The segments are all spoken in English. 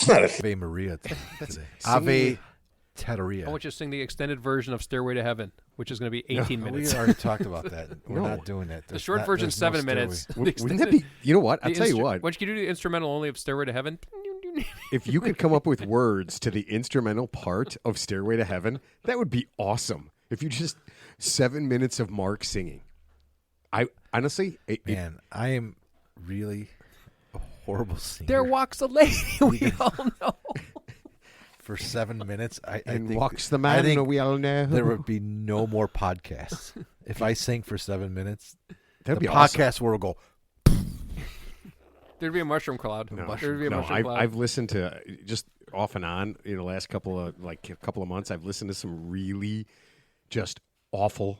It's not Ave Maria today. Ave Teteria. I want you to sing the extended version of Stairway to Heaven, which is going to be 18 minutes. We already talked about that. We're not doing that. The short version, 7 minutes. Wouldn't that be? You know what? I'll tell you what. Why don't you do the instrumental only of Stairway to Heaven? If you could come up with words to the instrumental part of Stairway to Heaven, that would be awesome. If you just 7 minutes of Mark singing. I honestly, I am really a horrible singer. There walks a lady. We all know. For 7 minutes, I think walks the man. We all know there would be no more podcasts if I sang for 7 minutes. That'd be podcast world will go. There'd be a mushroom cloud. There'd be a mushroom cloud. I've listened to just off and on in the last couple of months. I've listened to some really just awful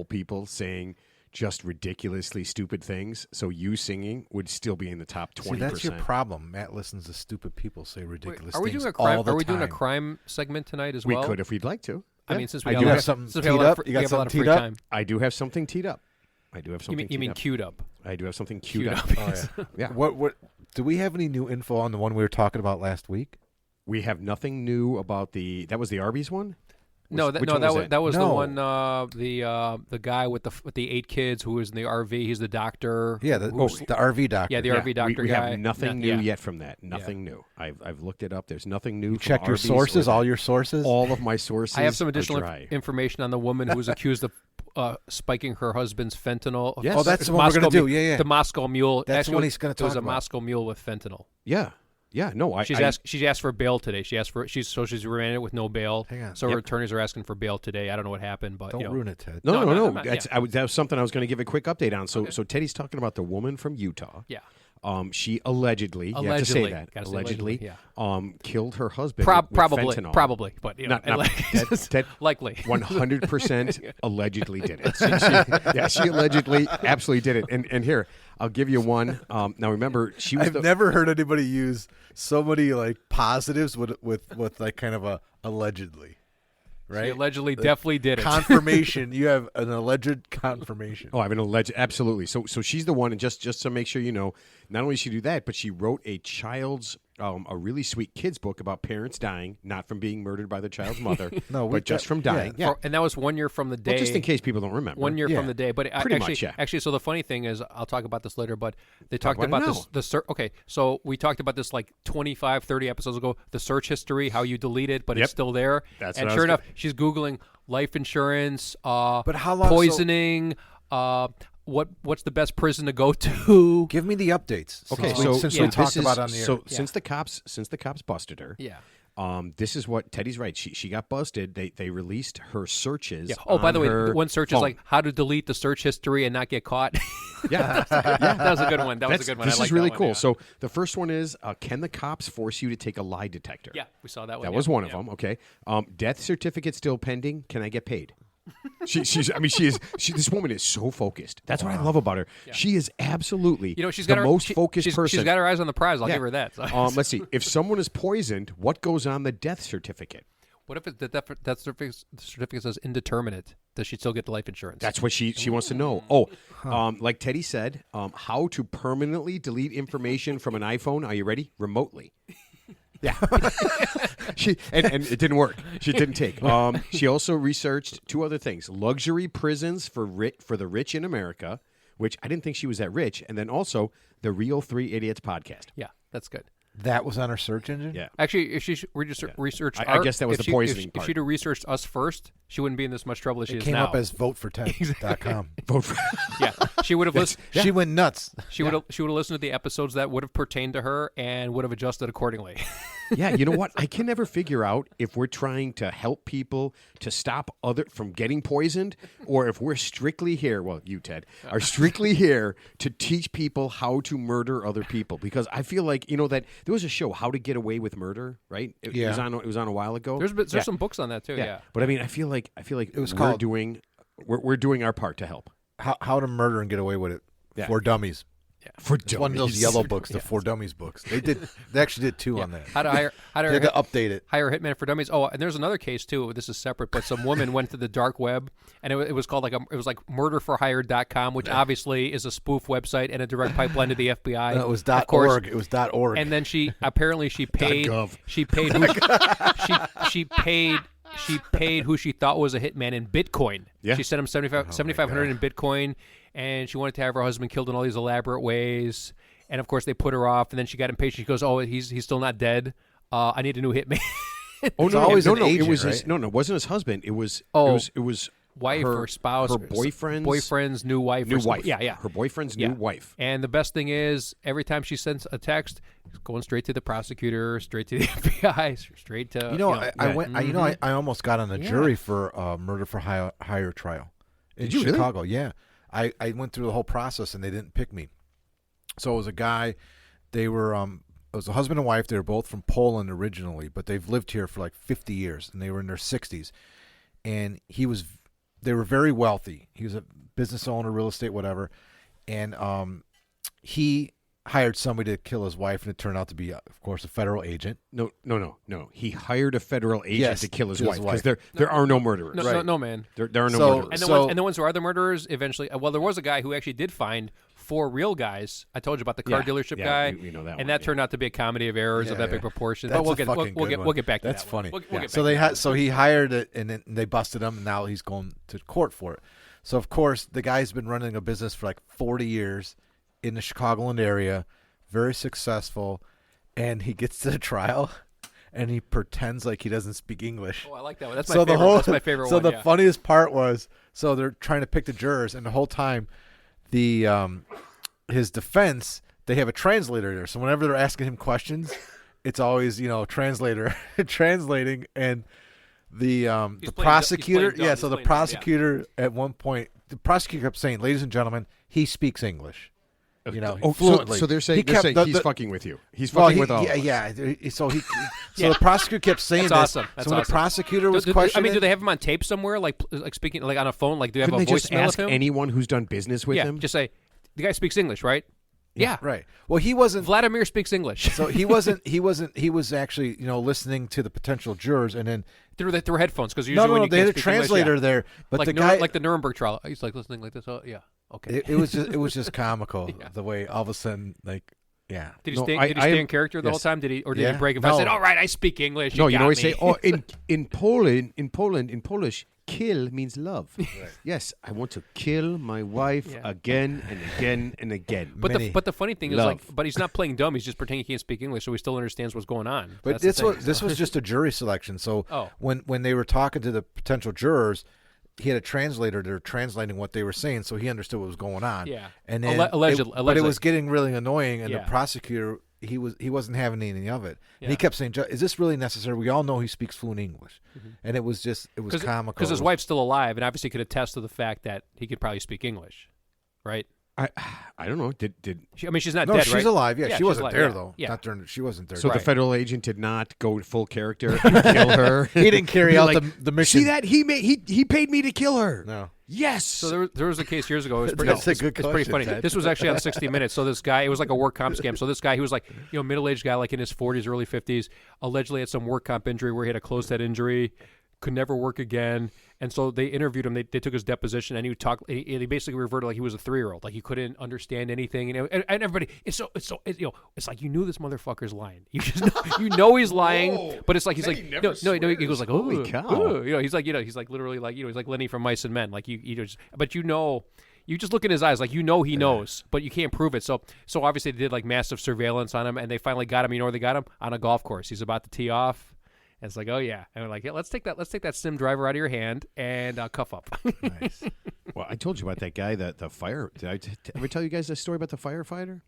people saying just ridiculously stupid things. So you singing would still be in the top 20%. See, that's your problem. Matt listens to stupid people say ridiculous are we things doing a crime? all the Are we time. doing a crime segment tonight as well? We could if we'd like to. I mean, since we have something teed up. You got something teed up? I do have something teed up. You mean queued up? I do have something queued up. Oh, yeah. Yeah. What? Do we have any new info on the one we were talking about last week? We have nothing new about that was the Arby's one? That was the one. The guy with the 8 kids who was in the RV. He's the doctor. Yeah, the RV doctor. Yeah, the RV doctor we guy. have nothing new yet from that. Nothing new. I've looked it up. There's nothing new. You checked your sources, all your sources? All of my sources. I have some additional information on the woman who was accused of spiking her husband's fentanyl. Yes. Oh, that's the one we're going to do. Yeah. The Moscow Mule. That's what he's going to talk about. It was a Moscow Mule with fentanyl. Yeah. Yeah, no, She asked for bail today. She's remanded with no bail. Hang on. So her attorneys are asking for bail today. I don't know what happened, but don't ruin it, Ted. No. That was something I was going to give a quick update on. So Teddy's talking about the woman from Utah. Yeah. She allegedly, you have to say that, allegedly, killed her husband with fentanyl. Probably, but Ted likely 100% allegedly did it. She allegedly absolutely did it. And here, I'll give you one. Now remember, I've never heard anybody use so many like positives with like kind of a allegedly. Right? She allegedly definitely did it. Confirmation. You have an alleged confirmation. Oh, I have an alleged. Absolutely. So she's the one, and just to make sure you know, not only did she do that, but she wrote a a really sweet kids book about parents dying, not from being murdered by the child's mother, but just from dying. Yeah. And that was 1 year from the day. Well, just in case people don't remember. 1 year from the day. But Actually, so the funny thing is, I'll talk about this later, but they talked about this. Okay, so we talked about this like 25, 30 episodes ago, the search history, how you delete it, but it's still there. And sure enough, she's Googling life insurance, but how long, poisoning, what's the best prison to go to? Give me the updates. Okay, since we talked about it on the air. Since the cops busted her. Yeah. This is what Teddy's right. She got busted. They released her searches. Yeah. Oh, by the way, one search phone. is like how to delete the search history and not get caught. Yeah, that was a good one. That was a good one. This I is really cool. Yeah. So the first one is, can the cops force you to take a lie detector? Yeah, we saw that one. That was one of them. Okay. Death certificate still pending. Can I get paid? This woman is so focused. That's what I love about her. Yeah. She is absolutely she's got the most focused person. She's got her eyes on the prize. I'll give her that. So. Let's see. If someone is poisoned, what goes on the death certificate? What if the death certificate says indeterminate? Does she still get the life insurance? That's what she wants to know. Oh, like Teddy said, how to permanently delete information from an iPhone. Are you ready? Remotely. Yeah, and it didn't work. She didn't take. She also researched 2 other things: luxury prisons for the rich in America, which I didn't think she was that rich, and then also the Real 3 Idiots podcast. Yeah, that's good. That was on her search engine? Yeah. Actually, if she researched I guess that was the poisoning part. If she'd have researched us first, she wouldn't be in this much trouble as she is now. It came up as voteforTed.com. Vote for Yeah. She would have listened. She went nuts. She would have listened to the episodes that would have pertained to her and would have adjusted accordingly. Yeah, you know what? I can never figure out if we're trying to help people to stop other from getting poisoned, or if we're strictly here. Well, you, Ted, are strictly here to teach people how to murder other people. Because I feel like that there was a show, How to Get Away with Murder, right? It was on a while ago. There's some books on that too. Yeah. But I mean, I feel like it was we're doing our part to help. How to murder and get away with it for dummies. For It's one of those yellow books, the For Dummies books. They actually did 2 on that. How to update it. Hire a hitman for dummies. Oh, and there's another case too. This is separate, but some woman went to the dark web, and it was called it was like murderforhire.com, which obviously is a spoof website and a direct pipeline to the FBI. No, it was .org. It was .org. And then she paid. .gov. She paid. She paid who she thought was a hitman in Bitcoin. Yeah. She sent him $7,500 in Bitcoin, and she wanted to have her husband killed in all these elaborate ways. And of course, they put her off. And then she got impatient. She goes, "Oh, he's still not dead. I need a new hitman." Oh no! Always no! An agent, it was right? it wasn't his husband. It was wife or spouse, her boyfriend's new wife. Yeah. Her boyfriend's new wife. And the best thing is, every time she sends a text, it's going straight to the prosecutor, straight to the FBI, straight to. I almost got on the jury for a murder for hire trial in Did you Chicago. Really? Yeah, I went through the whole process and they didn't pick me. So it was a guy. They were it was a husband and wife. They were both from Poland originally, but they've lived here for like 50 years, and they were in their 60s. And they were very wealthy. He was a business owner, real estate, whatever. And he hired somebody to kill his wife, and it turned out to be, of course, a federal agent. No. He hired a federal agent to kill his wife because there are no murderers. No, man. There are no murderers. And the ones who are the murderers eventually. Well, there was a guy who actually did find 4 real guys. I told you about the car dealership guy. We know that and one, that turned out to be a comedy of errors of epic proportions. But we'll get back to That's that. funny. We'll get So back to that. so he hired it, and then they busted him, and now he's going to court for it. So of course the guy's been running a business for like 40 years in the Chicagoland area, very successful, and he gets to the trial. And he pretends like he doesn't speak English. Oh, I like that one. That's my favorite. That's my favorite so one. So the funniest part was, so they're trying to pick the jurors, and the whole time, his defense, they have a translator there. So whenever they're asking him questions, it's always translator translating, and the prosecutor. Yeah. So the prosecutor at one point, the prosecutor kept saying, "Ladies and gentlemen, he speaks English." Fluently. So they're saying he's fucking with you. He's fucking with all. So the prosecutor kept saying That's this. awesome. That's so when awesome. the prosecutor was questioning. do they have him on tape somewhere, like speaking, like on a phone? Like, do they have Couldn't a they just voicemail ask of him? anyone who's done business with him? Just say the guy speaks English, right? Yeah. Right. Well, he wasn't. Vladimir speaks English. So he wasn't. He was actually listening to the potential jurors, and then through headphones, because usually when you they can't had a speak translator English, there, but like the guy, like the Nuremberg trial, he's like listening like this. Oh yeah, okay. It was just comical the way all of a sudden yeah. Did he stay in character the whole time? Did he break it? I said, all right, I speak English. No, you say, in Polish, kill means love. Right. Yes, I want to kill my wife again and again and again. But the funny thing is, but he's not playing dumb. He's just pretending he can't speak English, so he still understands what's going on. But this was just a jury selection. So when they were talking to the potential jurors, he had a translator there translating what they were saying, so he understood what was going on. Yeah, and then allegedly, but it was getting really annoying, and the prosecutor he wasn't having any of it. And he kept saying, "Is this really necessary? We all know he speaks fluent English," and it was comical because his wife's still alive, and obviously could attest to the fact that he could probably speak English, right? I don't know. Did she, she's not no, dead, she's right? alive. Yeah, she wasn't there though. Yeah. Not during. She wasn't there. So the federal agent did not go full character and kill her. He didn't carry out the mission. See that he paid me to kill her. No. Yes. So there was a case years ago. It was That's pretty funny. Ted. This was actually on 60 Minutes. So this guy, it was like a work comp scam. So this guy, he was like, middle-aged guy, like in his 40s, early 50s, allegedly had some work comp injury where he had a closed head injury, could never work again. And so they interviewed him. They took his deposition, and he basically reverted like he was a 3-year-old, like he couldn't understand anything. And everybody, it's like you knew this motherfucker's lying. You just know he's lying, Whoa. but it's like he's like no. He goes like, holy cow. He's like literally like he's like Lenny from Mice and Men, like you just, but you just look in his eyes, like he knows, but you can't prove it. So obviously they did like massive surveillance on him, and they finally got him. You know where they got him? On a golf course. He's about to tee off. And it's like, oh yeah, and we're like, let's take that sim driver out of your hand and cuff up. Nice. Well, I told you about that guy, the fire. Did I ever tell you guys the story about the firefighter?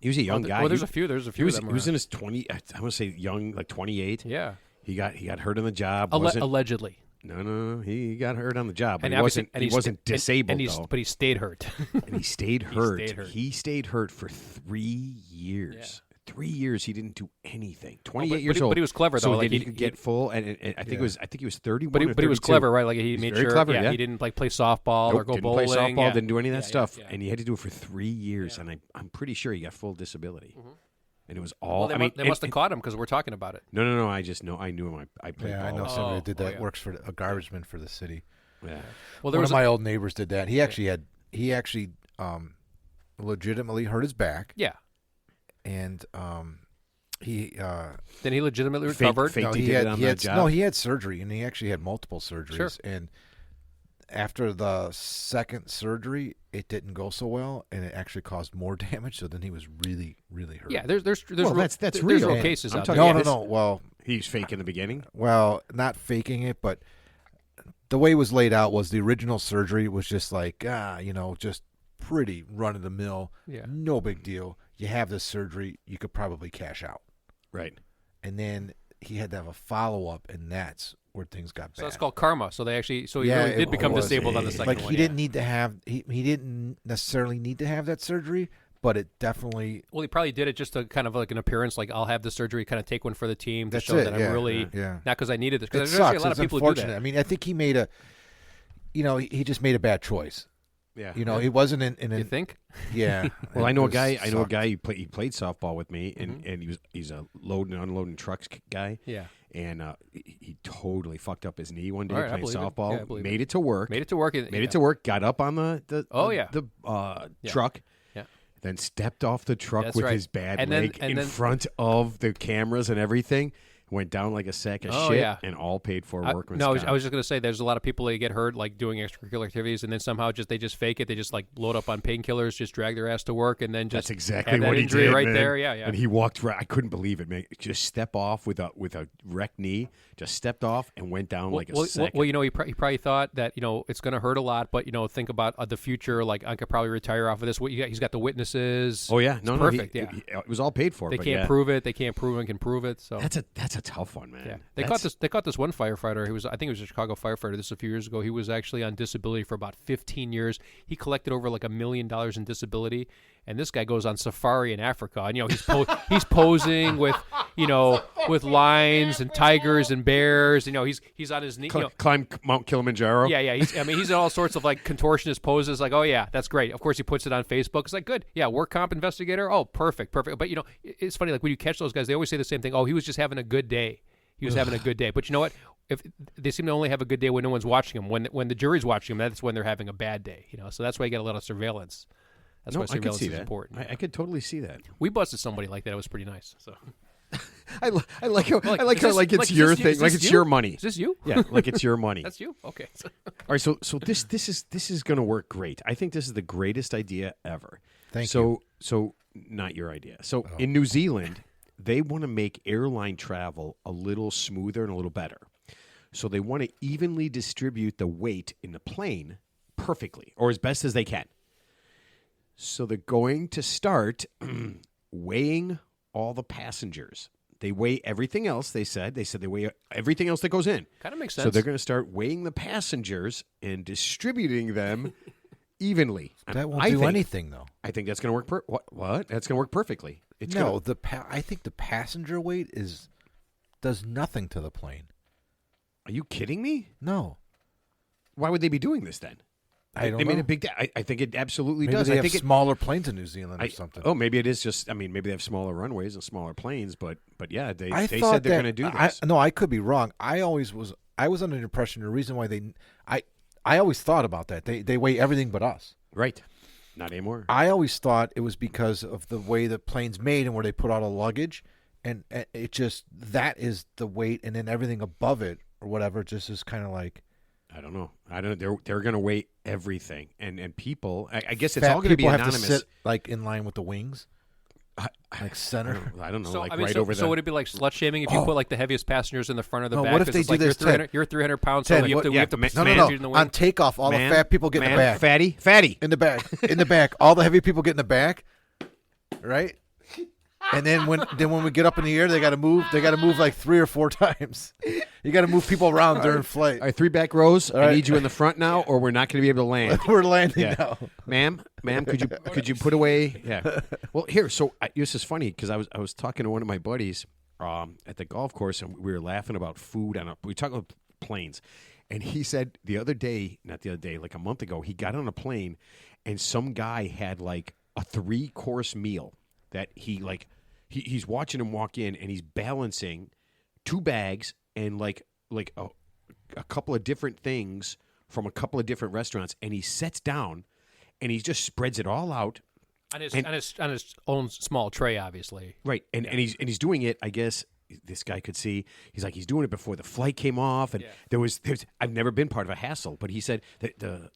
He was a young guy. Well, there's a few. He was in his 20. I want to say young, like 28. Yeah. He got hurt on the job. Allegedly. No. He got hurt on the job. But and he wasn't disabled though. But he stayed hurt. And he stayed hurt. He stayed hurt for 3 years. Yeah. 3 years he didn't do anything. 28 years old. But he was clever, so though. Like he could get full, and I think he was 31 but or 32. He was clever, right? Like he made very sure clever, he didn't like play softball or go didn't bowling. Play softball, yeah. didn't do any of that stuff. Yeah. And he had to do it for 3 years, and I'm pretty sure he got full disability. Mm-hmm. And it was all. Well, they must have caught him because we're talking about it. No. I just know. I knew him. I played ball. I know somebody that did that. yeah. Works for a garbage man for the city. Yeah. Well, One of my old neighbors did that. He actually legitimately hurt his back. Yeah. And he then he legitimately recovered. Faked he had surgery, and he actually had multiple surgeries. Sure. And after the second surgery, it didn't go so well, and it actually caused more damage. So then he was really, really hurt. Yeah, there's that's there's real. real cases I'm out talking- there. No. Well, He was fake in the beginning. well, not faking it, but the way it was laid out was the original surgery was just like just pretty run of the mill. Yeah. No big deal. You have this surgery, you could probably cash out. Right. And then he had to have a follow up, and that's where things got bad. So that's called karma. So he really it did become was. disabled on the second like one. he didn't need to have he didn't necessarily need to have that surgery, but it definitely. Well, he probably did it just to kind of like an appearance, like I'll have the surgery, kind of take one for the team to That's show it, that yeah, I'm really yeah. not because I needed this. It Because there's sucks. actually a lot It's of people who do unfortunate. that. I mean, I think he made he just made a bad choice. Yeah. He wasn't in You think? Yeah. Well, I know a guy. Sucked. He played softball with me, and he's a loading and unloading trucks guy. Yeah. And he totally fucked up his knee one day All right, I playing believe it. softball. Yeah, I believe made it to work. Made it to work. Made it to work. Got up on the truck. Yeah. Then stepped off the truck That's with right. his bad And leg then- in front of the cameras and everything. Went down like a sack of shit, yeah. and all paid for workman's No, comp. I was just going to say there's a lot of people that get hurt like doing extracurricular activities, and then somehow they just fake it. They just like load up on painkillers, just drag their ass to work, and then just That's exactly have that what he injury did, right man. there. Yeah. And he walked right. I couldn't believe it, man. Just step off with a wrecked knee. Just stepped off and went down like a sack. Well, he probably thought that it's going to hurt a lot, but think about the future. Like I could probably retire off of this. He's got the witnesses. Oh yeah, It's no, perfect. He, yeah, it was all paid for. they but can't yeah. prove it. They can't prove and can prove it. So That's a tough one, man. yeah, they caught this one firefighter. I think he was a Chicago firefighter. This was a few years ago. He was actually on disability for about 15 years. He collected over like $1 million in disability. And this guy goes on safari in Africa, and he's posing with with lions and tigers and bears. He's on his knee. Climb Mount Kilimanjaro. Yeah. He's in all sorts of like contortionist poses. Like, oh yeah, that's great. Of course, he puts it on Facebook. It's like, good, yeah, work comp investigator. Oh, perfect. But it's funny. Like when you catch those guys, they always say the same thing. Oh, he was just having a good day. He was having a good day. But you know what? If they seem to only have a good day when no one's watching them. When the jury's watching them, that's when they're having a bad day. So that's why you get a lot of surveillance. That's why surveillance is important. I could totally see that. We busted somebody like that. It was pretty nice. So I like how like, it's your thing, like it's your money. Is this you? Yeah, like it's your money. That's you. Okay. All right, so this is going to work great. I think this is the greatest idea ever. Thank you. So not your idea. So in New Zealand, they want to make airline travel a little smoother and a little better. So they want to evenly distribute the weight in the plane perfectly, or as best as they can. So they're going to start weighing all the passengers. They weigh everything else, they said. They said they weigh everything else that goes in. Kind of makes sense. So they're going to start weighing the passengers and distributing them evenly. That won't do anything, though. I think that's going to work. What? That's going to work perfectly. I think the passenger weight does nothing to the plane. Are you kidding me? No. Why would they be doing this then? I don't know. Made a big. I think it absolutely maybe does. They I have think smaller planes in New Zealand or something. Oh, maybe it is just. I mean, maybe they have smaller runways and smaller planes, but yeah, they said they're going to do this. I could be wrong. I was under the impression the reason why I always thought about that. They weigh everything but us. Right. Not anymore. I always thought it was because of the way the plane's made and where they put all the luggage, and it just that is the weight, and then everything above it or whatever just is kind of like. I don't know. They're going to weigh everything, and people. I guess it's all going to be anonymous. Have to sit like in line with the wings, like center. I don't know. So, like right over So would it be like slut shaming if you put like the heaviest passengers in the front of the back? What if they do like this? You're 300 pounds, so you have to manage you in the wing. On takeoff, all the fat people get in the back. Fatty in the back. All the heavy people get in the back, right? And then when we get up in the air, they got to move. They got to move like 3 or 4 times. You got to move people around during flight. All right, 3 back rows. I need you in the front now, or we're not going to be able to land. We're landing now. Ma'am, could you put away? Yeah. Well, here. So this is funny because I was talking to one of my buddies at the golf course, and we were laughing about food. We talked about planes, and he said like a month ago, he got on a plane, and some guy had like a 3-course meal that he's watching him walk in, and he's balancing 2 bags and like a couple of different things from a couple of different restaurants, and he sets down and he just spreads it all out on his own small tray, obviously. Right, and he's doing it. I guess this guy could see. He's doing it before the flight came off, and there's. I've never been part of a hassle, but he said that the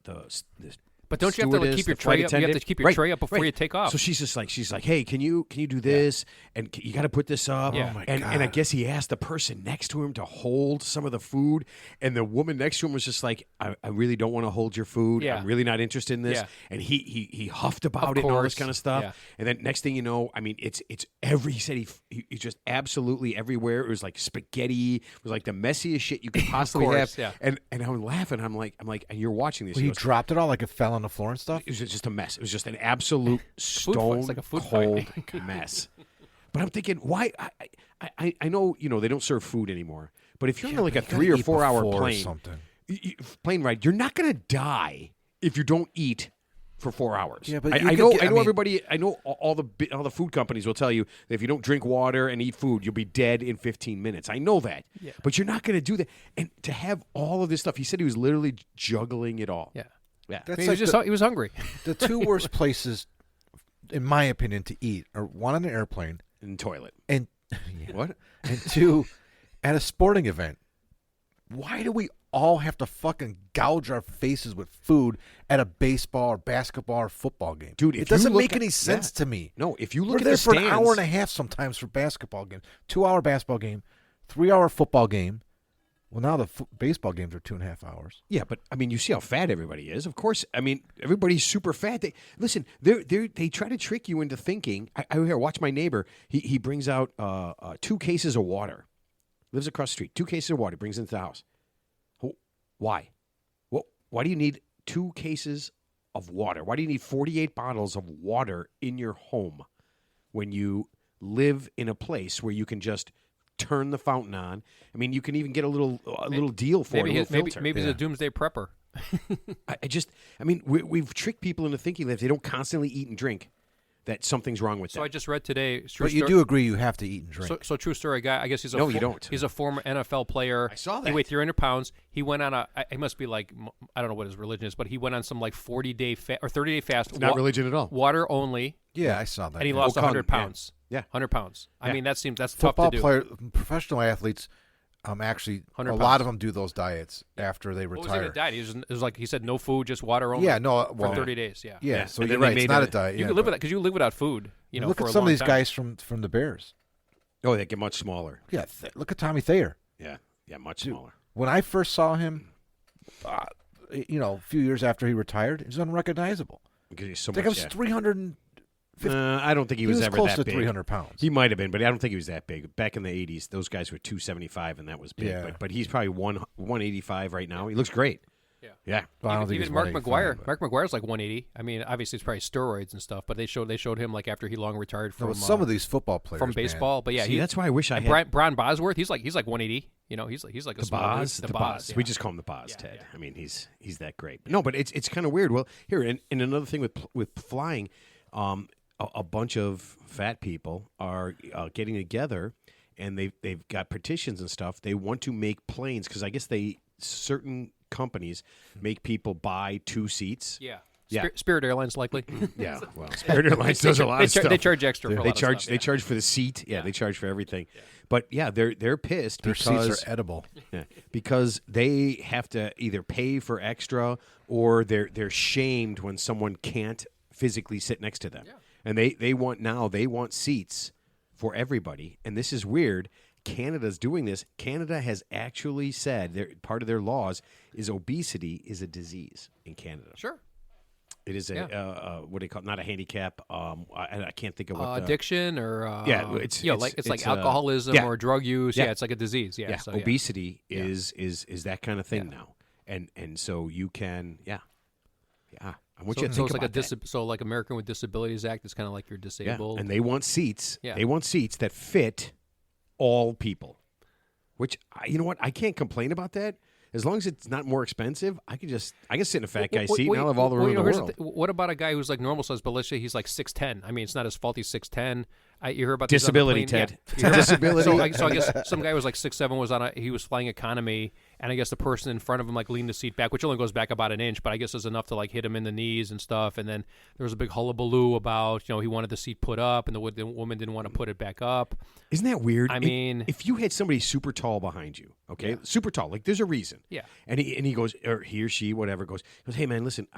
But don't you have to keep your tray up? You have to keep your tray up before you take off. So she's like, hey, can you do this? And you got to put this up. Yeah. Oh my God. And I guess he asked the person next to him to hold some of the food, and the woman next to him was just like, I really don't want to hold your food. Yeah. I'm really not interested in this. Yeah. And he huffed about it and all this kind of stuff. Yeah. And then next thing you know, I mean, it's he said he just absolutely everywhere. It was like spaghetti. It was like the messiest shit you could possibly have. Yeah. And I'm laughing. I'm like, and you're watching this. Well, he dropped it all like it fell on the floor and stuff. It was just a mess. It was just an absolute stone like a food cold mess. But I'm thinking, why? I know they don't serve food anymore. But if you're on like a 3 or 4 hour plane ride, you're not going to die if you don't eat for 4 hours. Yeah, but I know everybody. I know all the food companies will tell you that if you don't drink water and eat food, you'll be dead in 15 minutes. I know that. Yeah. But you're not going to do that. And to have all of this stuff, he said he was literally juggling it all. Yeah. Yeah. He was hungry. The 2 worst places, in my opinion, to eat are one on an airplane and toilet. And what? And 2 at a sporting event. Why do we all have to fucking gouge our faces with food at a baseball or basketball or football game? Dude, it doesn't make any sense to me. No, if you look We're at there the for stands, an hour and a half sometimes for basketball games, 2-hour basketball game, 3-hour football game. Well, now the baseball games are 2.5 hours. Yeah, but I mean, you see how fat everybody is. Of course, I mean, everybody's super fat. They try to trick you into thinking. I watch my neighbor. He brings out 2 cases of water. Lives across the street. 2 cases of water. Brings into the house. Why? Well, why do you need 2 cases of water? Why do you need 48 bottles of water in your home when you live in a place where you can just turn the fountain on? I mean, you can even get a little deal for it. Maybe he's a doomsday prepper. We've tricked people into thinking that if they don't constantly eat and drink, that something's wrong with them. So I just read today. But you do agree you have to eat and drink. So true story, guy. I guess he's you don't. He's a former NFL player. I saw that. He weighed 300 pounds. He went on he must be like, I don't know what his religion is, but he went on some like 40-day or 30-day fast. It's not religion at all. Water only. Yeah, I saw that. And he lost 100 pounds. Yeah. 100 pounds. Yeah. I mean, that's football tough to do. Professional athletes, actually, a lot of them do those diets after they retire. What was it a diet? It was like he said, no food, just water only. Yeah, for 30 days. Yeah. Yeah. So you're right. It's not a diet. You can live with that because you live without food. Look for at a some of long these time. guys from the Bears. Oh, they get much smaller. Yeah. Look at Tommy Thayer. Yeah, much smaller. When I first saw him, a few years after he retired, he was unrecognizable. Because he's so I think much. I was 350. I don't think he was ever close that to big. 300 pounds. He might have been, but I don't think he was that big. Back in the 80s, those guys were 275, and that was big. Yeah. But he's probably 185 right now. He looks great. Yeah. Well, I don't think even he's Mark McGuire. Mark McGuire's like 180. I mean, obviously it's probably steroids and stuff, but they showed him like after he long retired from some of these football players from baseball. Man. But yeah, that's why I wish I had Brian Bosworth. He's like 180. He's like a small dude. The Boz. Yeah. We just call him the Boz, Ted. Yeah. I mean, he's that great. No, but it's kind of weird. Well, here and another thing with flying, a bunch of fat people are getting together, and they've got petitions and stuff. They want to make planes because I guess certain companies make people buy 2 seats. Yeah. Spirit Airlines likely. Yeah, well, Spirit Airlines does a lot of stuff. They charge extra for a lot of stuff. They charge for the seat. Yeah, they charge for everything. Yeah. But yeah, they're pissed Their because seats are edible. Yeah, because they have to either pay for extra or they're shamed when someone can't physically sit next to them. Yeah. And they want seats for everybody. And this is weird. Canada's doing this. Canada has actually said part of their laws is obesity is a disease in Canada. Sure. It is a what do they call it? Not a handicap. I can't think of what addiction or it's like alcoholism or drug use. Yeah, it's like a disease. Yeah, so, obesity is that kind of thing now, and so you can I want you to think about that. So like American with Disabilities Act is kind of like you're disabled, and they want seats. Yeah. They want seats that fit all people. Which you know what, I can't complain about that. As long as it's not more expensive, I can sit in a fat guy's seat and I'll have all the room in the world. What about a guy who's like normal size, but let's say he's like 6'10"? I mean, it's not his fault he's 6'10". You heard about disability, Ted. Yeah. Disability. So I guess some guy was like 6'7", he was flying economy, and I guess the person in front of him like leaned the seat back, which only goes back about an inch, but I guess is enough to like hit him in the knees and stuff. And then there was a big hullabaloo about he wanted the seat put up, and the woman didn't want to put it back up. Isn't that weird? I mean, if you had somebody super tall behind you, okay, super tall, like there's a reason. Yeah. And he goes, or he or she, whatever, goes, hey man, listen,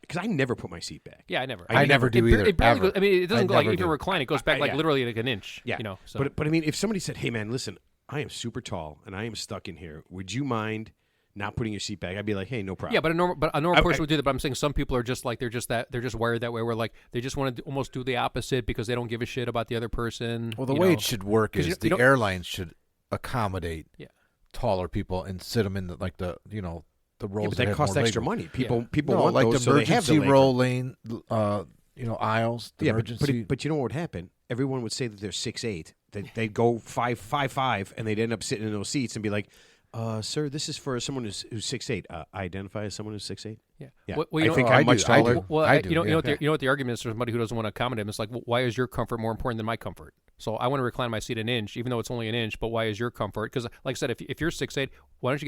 because I never put my seat back. Yeah, I never. I never do either. It barely goes, I mean, it doesn't go like even recline. It goes back like literally like an inch. Yeah. So. But I mean, if somebody said, "Hey, man, listen, I am super tall and I am stuck in here. Would you mind not putting your seat back?" I'd be like, "Hey, no problem." Yeah, but a normal person would do that. But I'm saying some people are just like they're just wired that way. Where like they just want to almost do the opposite because they don't give a shit about the other person. Well, the way it should work is the airlines should accommodate taller people and sit them in the rows. Yeah, but that costs extra money. People want like those, the emergency row lane, aisles. Emergency. But you know what would happen? Everyone would say that they're 6'8". They'd go 5'5", and they'd end up sitting in those seats and be like, "Sir, this is for someone who's 6'8". I identify as someone who's 6'8". Yeah. Well, I think I'm much taller. I do. You know what the argument is for somebody who doesn't want to accommodate him? It's like, why is your comfort more important than my comfort? So I want to recline my seat an inch, even though it's only an inch. But why is your comfort? Because, like I said, if you're 6'8", why don't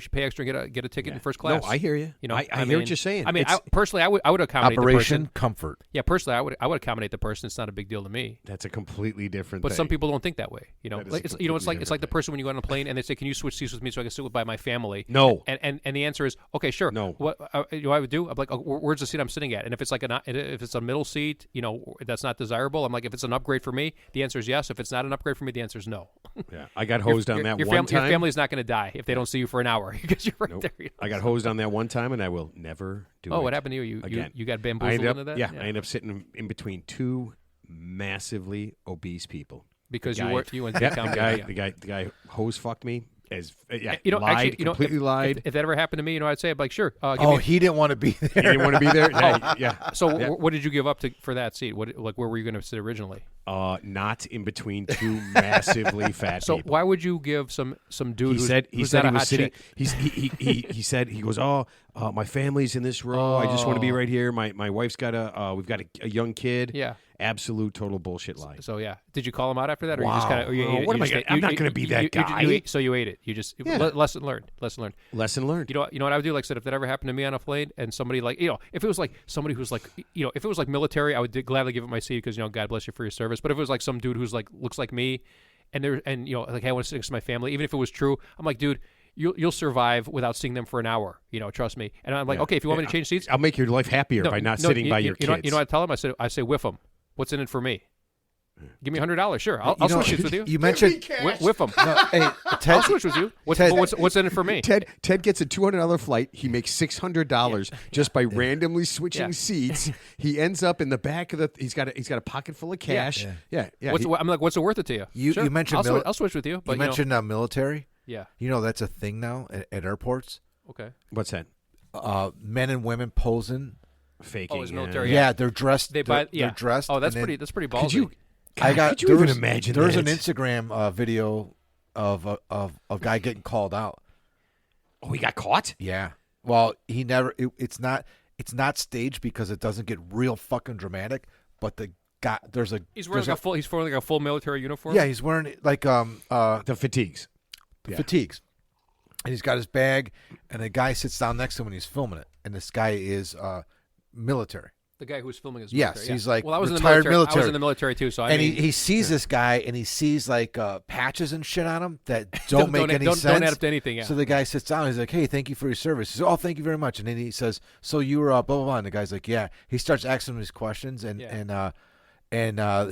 you pay extra and get a ticket in first class? No, I hear you. I hear what you're saying. I mean, personally, I would accommodate Operation the person. Comfort. Yeah, personally, I would accommodate the person. It's not a big deal to me. That's a completely different. But thing. some people don't think that way. It's like the person when you go on a plane and they say, "Can you switch seats with me so I can sit by my family?" No. And the answer is, okay, sure. No. What I would do? I'm like, where's the seat I'm sitting at? And if it's if it's a middle seat, that's not desirable. I'm like, if it's an upgrade for me, the answer is yes. If it's not an upgrade for me, the answer is no. Yeah, I got hosed on that one time. Your family's not going to die if they don't see you for an hour because you're right there. I got hosed on that one time, and I will never do it. Oh, what happened to you? You got bamboozled into that? Yeah, I ended up sitting in between two massively obese people. Because you went to the guy hose fucked me. Completely lied. If that ever happened to me, I'd say, like, sure. He didn't want to be there. He didn't want to be there. Yeah. So, what did you give up for that seat? Where were you going to sit originally? Not in between two massively fat people. So, why would you give some dude? He said he was sitting. He said he goes, my family's in this row. I just want to be right here. My wife's got we've got a young kid. Yeah. Absolute total bullshit lie. So yeah, did you call him out after that, or wow. you just kind of? What am I going? I'm not going to be that guy. So you ate it. You just lesson learned. Lesson learned. You know what I would do? Like I said, if that ever happened to me on a plane, and somebody if it was like somebody who's like, if it was like military, I would gladly give up my seat because God bless you for your service. But if it was like some dude who's like looks like me, and like, hey, I want to sit next to my family, even if it was true, I'm like, dude. You'll survive without seeing them for an hour, trust me. And I'm like, okay, if you want me to change seats, I'll make your life happier by not sitting by your kids. You know what I tell them? I say, whiff them. What's in it for me? Give me $100. Sure, I'll switch seats with you. You mentioned whiff them. No, hey, Ted, I'll switch with you. What's in it for me? Ted gets a $200 flight. He makes $600 just by randomly switching seats. He ends up in the back of the. He's got a pocket full of cash. Yeah. I'm like, what's it worth it to you? You mentioned I'll switch with you. But you mentioned military. Yeah. That's a thing now at airports. Okay. What's that? Men and women posing. Faking. Oh, it's military. Yeah, they're dressed. They're dressed. Oh, that's pretty ballsy. Could you even imagine that? There's an Instagram video of a guy getting called out. Oh, he got caught? Yeah. Well, he never. It's not staged because it doesn't get real fucking dramatic. But the guy, he's wearing a full military uniform. Yeah, he's wearing like the fatigues. Fatigues. And he's got his bag, and a guy sits down next to him and he's filming it. And this guy is military. The guy who's filming is military. Yes, he's like I was retired in the military. I was in the military too. So he sees this guy and he sees like patches and shit on him that don't make any sense. Don't add up to anything. Yeah. So the guy sits down. He's like, "Hey, thank you for your service." He says, "Oh, thank you very much." And then he says, "So you were blah blah blah." And the guy's like, "Yeah." He starts asking him these questions and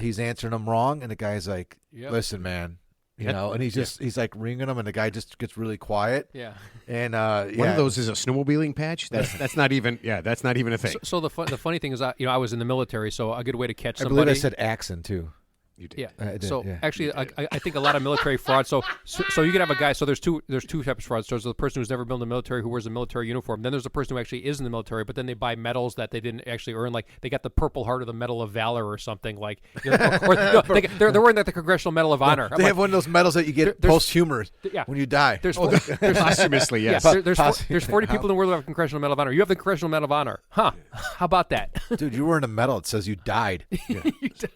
he's answering them wrong. And the guy's like, "Listen, man, and he's like ringing them, and the guy just gets really quiet. Yeah. And one of those is a snowmobiling patch. That's not even a thing. So the funny thing is, I was in the military, so a good way to catch I somebody. believe I said accent too. You did. Yeah. I did, so yeah. actually, I think a lot of military fraud. So you can have a guy. So there's two types of fraud. So there's the person who's never been in the military who wears a military uniform. Then there's the person who actually is in the military, but then they buy medals that they didn't actually earn. Like they got the Purple Heart or the Medal of Valor or something. Like they're wearing the Congressional Medal of Honor. They have one of those medals that you get posthumous when you die. There's posthumously, yes. There's 40 people in the world who have a Congressional Medal of Honor. You have the Congressional Medal of Honor, huh? How about that, dude? You wearing a medal that says you died,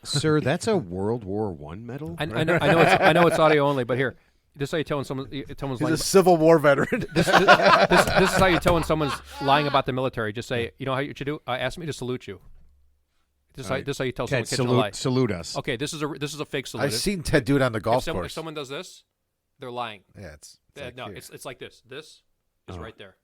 sir. That's a World War I medal. I know it's audio only, but here, this is how you tell when someone's He's lying. a Civil War veteran. This is how you tell when someone's lying about the military. Just say, you know how you should do? Ask me to salute you. This is how you tell Ted, someone catching a lie. Salute us. Okay, this is a fake salute. I've seen Ted do it on the golf course. If someone does this, they're lying. Yeah, it's like this. This is right there.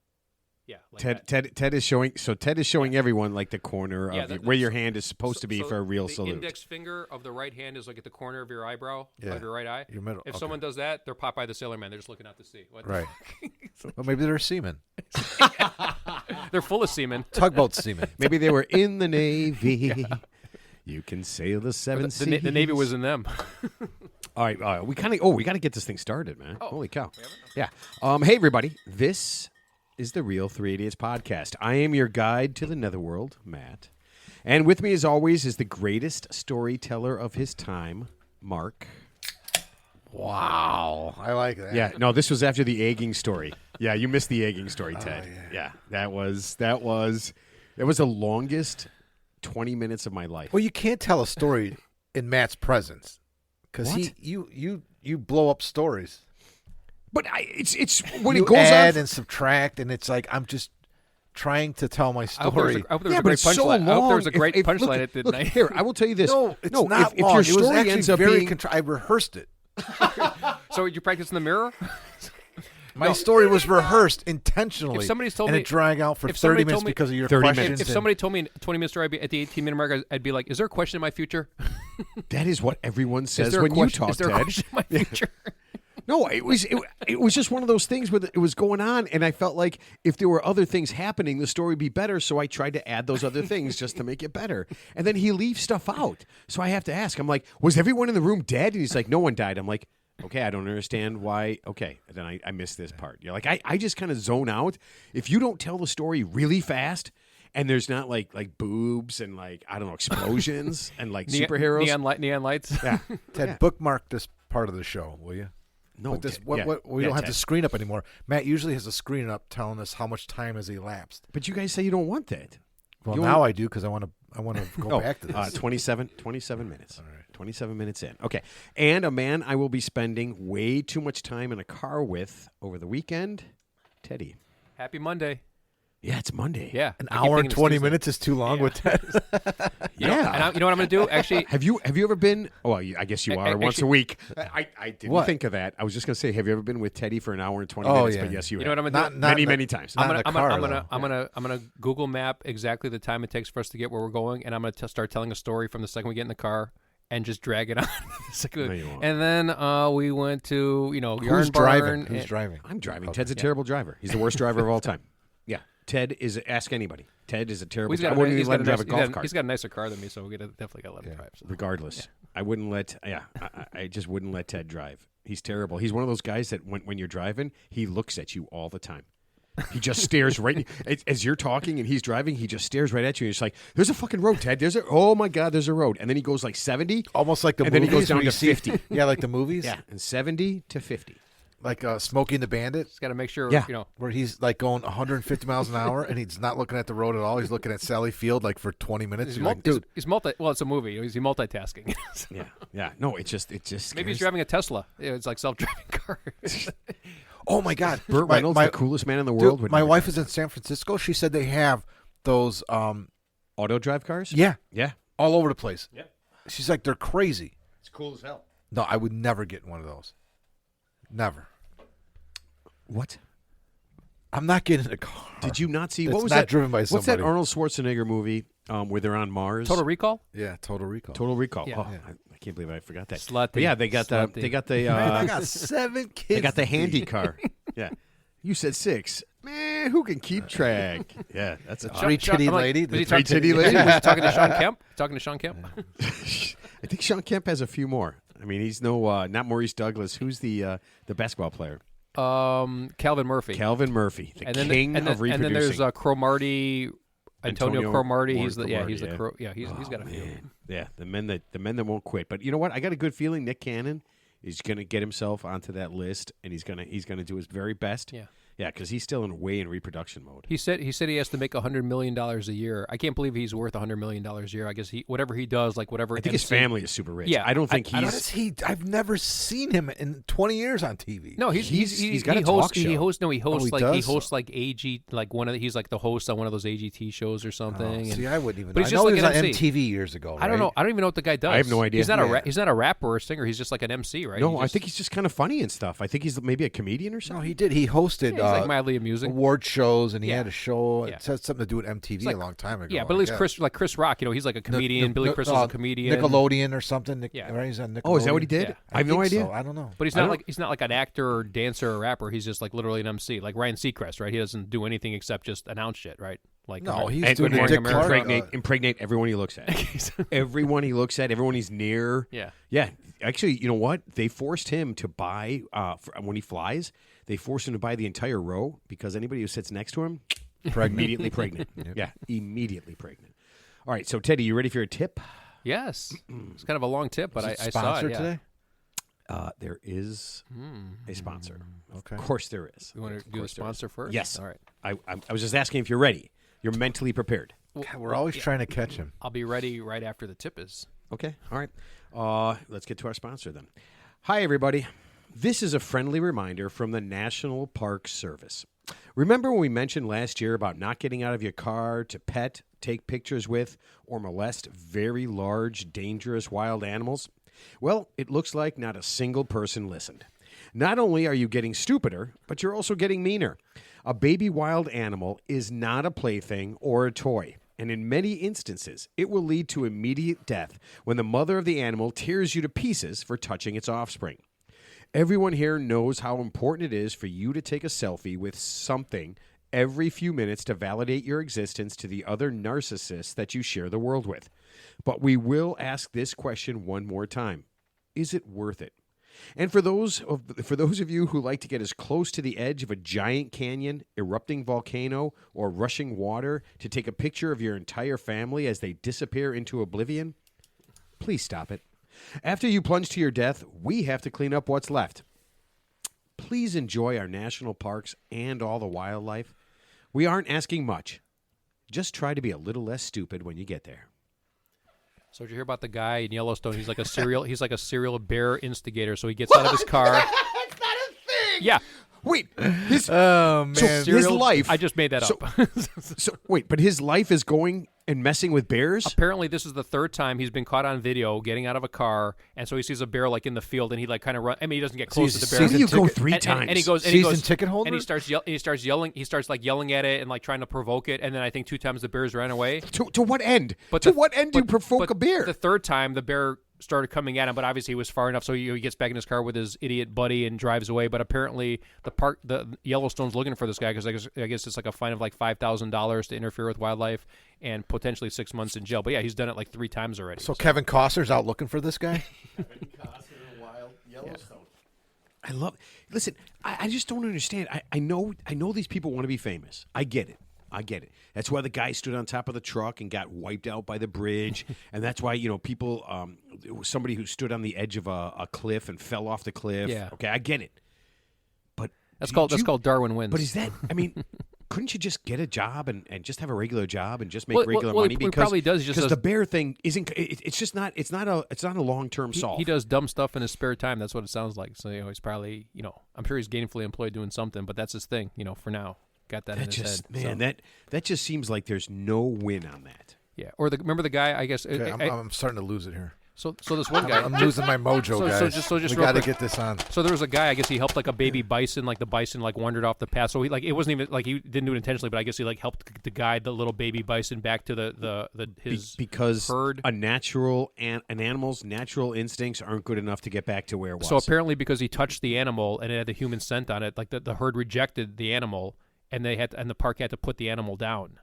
Yeah, like Ted is showing. So Ted is showing everyone like the corner of where your hand is supposed to be for a real salute. The index finger of the right hand is like at the corner of your eyebrow, of your right eye. Your middle. If someone does that, they're Popeye the Sailor Man. They're just looking out to sea. Right. Well, maybe they're seamen. They're full of seamen. Tugboat seamen. Maybe they were in the Navy. You can sail the seven seas. The Navy was in them. All right. We got to get this thing started, man. Holy cow. Yeah. Hey, everybody. This is the Real Three Idiots podcast. I am your guide to the netherworld, Matt. And with me, as always, is the greatest storyteller of his time, Mark. Wow. I like that. Yeah. No, this was after the egging story. Yeah, you missed the egging story, Ted. Yeah. That was the longest 20 minutes of my life. Well, you can't tell a story in Matt's presence because you blow up stories. But it's when you it goes add on and subtract, and it's like I'm just trying to tell my story. I hope there was a great punchline. I hope there was a great punchline at the night. Here, I will tell you this. No, it's not long. If your story ends up being, I rehearsed it. So you practice in the mirror? My story was rehearsed intentionally. If somebody's told and me, it dragged out for 30 minutes because of your questions. If somebody told me 20 minutes story at the 18-minute mark, I'd be like, "Is there a question in my future?" That is what everyone says when you talk, Ted. Is there a question in my future? No, it was just one of those things where it was going on, and I felt like if there were other things happening, the story would be better. So I tried to add those other things just to make it better. And then he leaves stuff out, so I have to ask. I'm like, "Was everyone in the room dead?" And he's like, "No one died." I'm like, "Okay, I don't understand why." Okay, and then I missed this part. You're like, I just kind of zone out. If you don't tell the story really fast, and there's not like boobs and like I don't know explosions and like superheroes, neon lights. Yeah, Ted, bookmark this part of the show, will you? No, we don't have the screen up anymore. Matt usually has a screen up telling us how much time has elapsed. But you guys say you don't want that. Well, now I do because I want to go back to this. 27 minutes. All right. 27 minutes in. Okay. And a man I will be spending way too much time in a car with over the weekend, Teddy. Happy Monday. Yeah, it's Monday. Yeah. An hour and 20 minutes is too long with Ted. Yeah. And you know what I'm going to do? Actually, have you ever been? Oh, I guess you are once a week. I didn't think of that. I was just going to say, have you ever been with Teddy for an hour and 20 minutes? Yeah. But yes, you know have. what I'm going to do? Many times. I'm gonna Google Map exactly the time it takes for us to get where we're going, and I'm gonna start telling a story from the second we get in the car. And just drag it on. And then we went to Who's driving? Who's driving? I'm driving. Ted's a terrible driver. He's the worst driver of all time. Yeah. Ted is. Ask anybody. Ted is a terrible. I wouldn't even let him drive a golf cart. He's got a nicer car than me, so we definitely got to let him drive. So. Regardless, I wouldn't let. Yeah, I just wouldn't let Ted drive. He's terrible. He's one of those guys that when you're driving, he looks at you all the time. He just stares right as you're talking and he's driving. He just stares right at you. And it's like, "There's a fucking road, Ted. Oh my God, there's a road." And then he goes like 70, almost like the and movies. Then he goes down to 50. Yeah, like the movies. Yeah, and 70 to 50. Like Smokey and the Bandit. He's got to make sure, where he's like going 150 miles an hour and he's not looking at the road at all. He's looking at Sally Field like for 20 minutes. Dude, he's well, it's a movie. He's multitasking. Yeah. No, it just maybe he's driving a Tesla. It's like self-driving cars. Oh my God, Burt Reynolds, the coolest man in the world. Dude, my wife is in San Francisco. She said they have those auto drive cars. Yeah, all over the place. Yeah, she's like, they're crazy. It's cool as hell. No, I would never get one of those. Never. What? I'm not getting a car. Did you not see what was not that? Driven by somebody. What's that Arnold Schwarzenegger movie where they're on Mars. Total Recall? Yeah, Total Recall. Total Recall. Yeah. Oh, I can't believe I forgot that. Slutty. But yeah, they got the. Man, I got 7 kids. They got the to handy feed. car. Yeah, you said 6. Man, who can keep track? Yeah, that's a Three titty lady. Was he three titty lady. Was he talking to Sean Kemp? Talking to Sean Kemp? I think Sean Kemp has a few more. I mean, he's not Maurice Douglas. Who's the basketball player? Calvin Murphy. Calvin Murphy, the king of reproducing. And then there's Cromartie, Antonio Cromartie. He's the Cromartie, Crow. Yeah, he's got a few. Man. Yeah, the men that won't quit. But you know what? I got a good feeling Nick Cannon is going to get himself onto that list, and he's going to do his very best. Yeah. Yeah, because he's still in reproduction mode. He said he has to make $100 million a year. I can't believe he's worth $100 million a year. I guess whatever he does, like whatever. I think his family is super rich. Yeah, I don't think What is he? I've never seen him in 20 years on TV. No, he's got a talk show. He hosts does? like AG, like he's like the host on one of those AGT shows or something. See, I wouldn't even. But know. he's I just know like he was an on MC. MTV years ago. I don't know. right? I don't even know what the guy does. I have no idea. He's not he's not a rapper or a singer. He's just like an MC, right? No, I think he's just kind of funny and stuff. I think he's maybe a comedian or No, something. he did. He hosted he's like mildly amusing. award shows, and he Yeah. had a show. Yeah. It had something to do with MTV like- a long time ago. Yeah, but at least Chris Rock, he's like a comedian. Billy Crystal's a comedian. Nickelodeon or something. Yeah. Right? He's on Nickelodeon. Oh, is that what he did? Yeah. I have no think idea. so. I don't know. But he's not like an actor or dancer or rapper. He's just like literally an MC, like Ryan Seacrest, right? He doesn't do anything except just announce shit, right? Like No, he's And doing Good Dick Morning Clark. America. impregnate everyone he looks at. Everyone he looks at, everyone he's near. Yeah. Yeah. Actually, you know what? They forced him to buy, when he flies, they forced him to buy the entire row because anybody who sits next to him, immediately pregnant. Yeah, immediately pregnant. All right, so Teddy, you ready for your tip? Yes, it's kind of a long tip, but Is it I saw it. sponsored Yeah. today? There is a sponsor. Okay. Of course there is. You want to do the sponsor first? Yes. All right. I was just asking if you're ready. You're mentally prepared. God, we're always trying to catch him. I'll be ready right after the tip is. Okay. All right. Let's get to our sponsor then. Hi, everybody. This is a friendly reminder from the National Park Service. Remember when we mentioned last year about not getting out of your car to pet, take pictures with, or molest very large, dangerous wild animals? Well, it looks like not a single person listened. Not only are you getting stupider, but you're also getting meaner. A baby wild animal is not a plaything or a toy. And in many instances, it will lead to immediate death when the mother of the animal tears you to pieces for touching its offspring. Everyone here knows how important it is for you to take a selfie with something every few minutes to validate your existence to the other narcissists that you share the world with. But we will ask this question one more time. Is it worth it? And for those of you who like to get as close to the edge of a giant canyon, erupting volcano, or rushing water to take a picture of your entire family as they disappear into oblivion, please stop it. After you plunge to your death, we have to clean up what's left. Please enjoy our national parks and all the wildlife. We aren't asking much. Just try to be a little less stupid when you get there. So did you hear about the guy in Yellowstone? He's like a serial bear instigator. So he gets out of his car. That's not a thing. Yeah. Wait, his Oh, so man. his life. I just made that so, up. So wait, but his life is going and messing with bears? Apparently, this is the third time he's been caught on video getting out of a car, and so he sees a bear like in the field, and he like kind of run. I mean, he doesn't get close to the bear. How do you go ticket- 3 and, times? and he goes, Season ticket holder? and he starts yelling. He starts like yelling at it and like trying to provoke it, and then I think 2 times the bears ran away. To what end? But to the- what end do you provoke but a bear? The third time, the bear started coming at him, but obviously he was far enough, so he gets back in his car with his idiot buddy and drives away. But apparently, the Yellowstone's looking for this guy because I guess it's like a fine of like $5,000 to interfere with wildlife and potentially 6 months in jail. But yeah, he's done it like 3 times already. So Kevin Costner's out looking for this guy? I love. Listen, I just don't understand. I know these people want to be famous. I get it. That's why the guy stood on top of the truck and got wiped out by the bridge, and that's why people. It was somebody who stood on the edge of a cliff and fell off the cliff. Yeah. Okay, I get it. But that's called Darwin Wins. But is that? I mean, couldn't you just get a job and just have a regular job and just make regular money? He probably does. He just because does, the bear thing isn't. It's just not. It's not a long term solve. he does dumb stuff in his spare time. That's what it sounds like. So he's probably I'm sure he's gainfully employed doing something, but that's his thing. For now, got that in his head. Man, so. that just seems like there's no win on that. Yeah. Or remember the guy? I guess. Okay, I'm starting to lose it here. So this one guy, I'm losing my mojo, guys. We got to get this on. So there was a guy. I guess he helped like a baby bison. Like the bison like wandered off the path. So he like it wasn't even like he didn't do it intentionally, but I guess he like helped to guide the little baby bison back to his because herd. An animal's natural instincts aren't good enough to get back to where it was. So apparently, because he touched the animal and it had the human scent on it, like the herd rejected the animal, and the park had to put the animal down.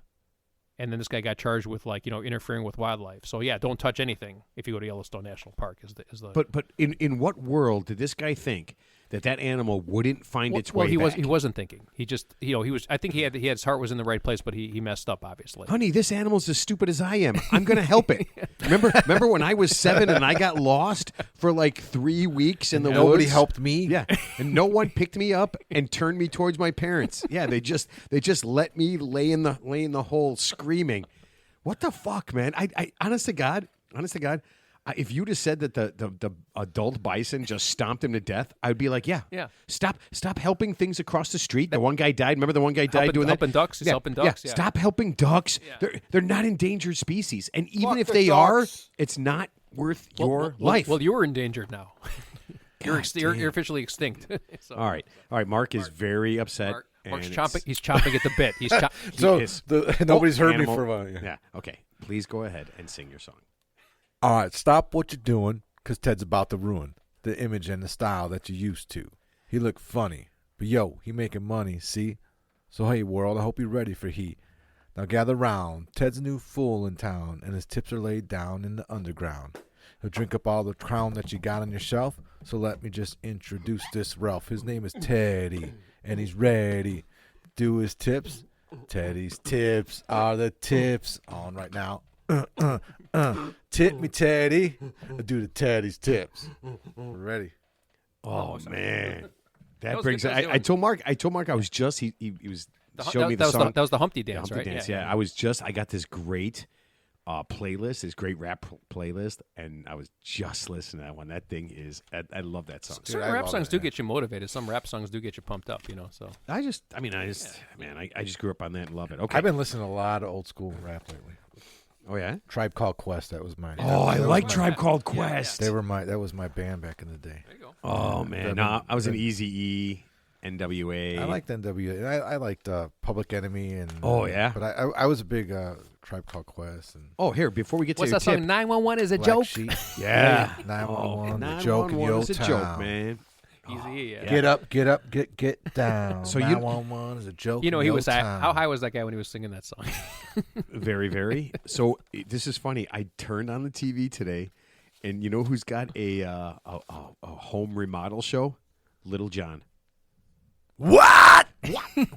And then this guy got charged with interfering with wildlife. So yeah, don't touch anything if you go to Yellowstone National Park. Is the But in what world did this guy think that animal wouldn't find its way back? He wasn't thinking. He just he was. I think he had his heart was in the right place, but he messed up obviously. Honey, this animal's as stupid as I am. I'm going to help it. Remember when I was 7 and I got lost for like 3 weeks in the woods? Nobody helped me. Yeah, and no one picked me up and turned me towards my parents. Yeah, they just let me lay in the hole screaming. What the fuck, man? I honest to God. If you'd have said that the adult bison just stomped him to death, I'd be like, yeah. Stop helping things across the street. The one guy died. Remember the one guy died doing helping that? ducks. He's helping ducks. Yeah. Stop helping ducks. Yeah. They're not endangered species, and even if they are, it's not worth your life. Well, you're endangered now. You're officially extinct. So. All right. Mark is very upset. Mark's chomping. He's chomping at the bit. Nobody's heard me for a while. Yeah. Okay. Please go ahead and sing your song. All right, stop what you're doing, because Ted's about to ruin the image and the style that you're used to. He look funny, but he making money, see? So hey, world, I hope you're ready for heat. Now gather round. Ted's a new fool in town, and his tips are laid down in the underground. He'll drink up all the crown that you got on your shelf, so let me just introduce this Ralph. His name is Teddy, and he's ready to do his tips. Teddy's tips are the tips on right now. Tip me, Teddy. I do the Teddy's tips. Ready? Oh man, that brings. I told Mark. I was just. He was showing me the song. That was the Humpty Dance, the Humpty right? Dance, yeah. I got this great playlist, this great rap playlist, and I was just listening to that one. That thing is. I love that song. Certain rap songs do get you motivated. Some rap songs do get you pumped up. So I just grew up on that and love it. Okay, I've been listening to a lot of old school rap lately. Oh yeah, Tribe Called Quest. That was mine. Oh, I like Tribe Called Quest. That was my band back in the day. There you go. Oh man, I was an Eazy-E, NWA. I liked NWA. I liked Public Enemy and. Oh yeah, but I was a big Tribe Called Quest and. Here before we get to what's your that tip, song? 911 is a Black joke. Sheep. Yeah, 911 a joke in your is a town. joke, man. Easy, yeah. Get up, get down. So 911 is a joke. He in was your town. how high was that guy when he was singing that song? Very, very. So this is funny. I turned on the TV today, and you know who's got a home remodel show? Little John. What?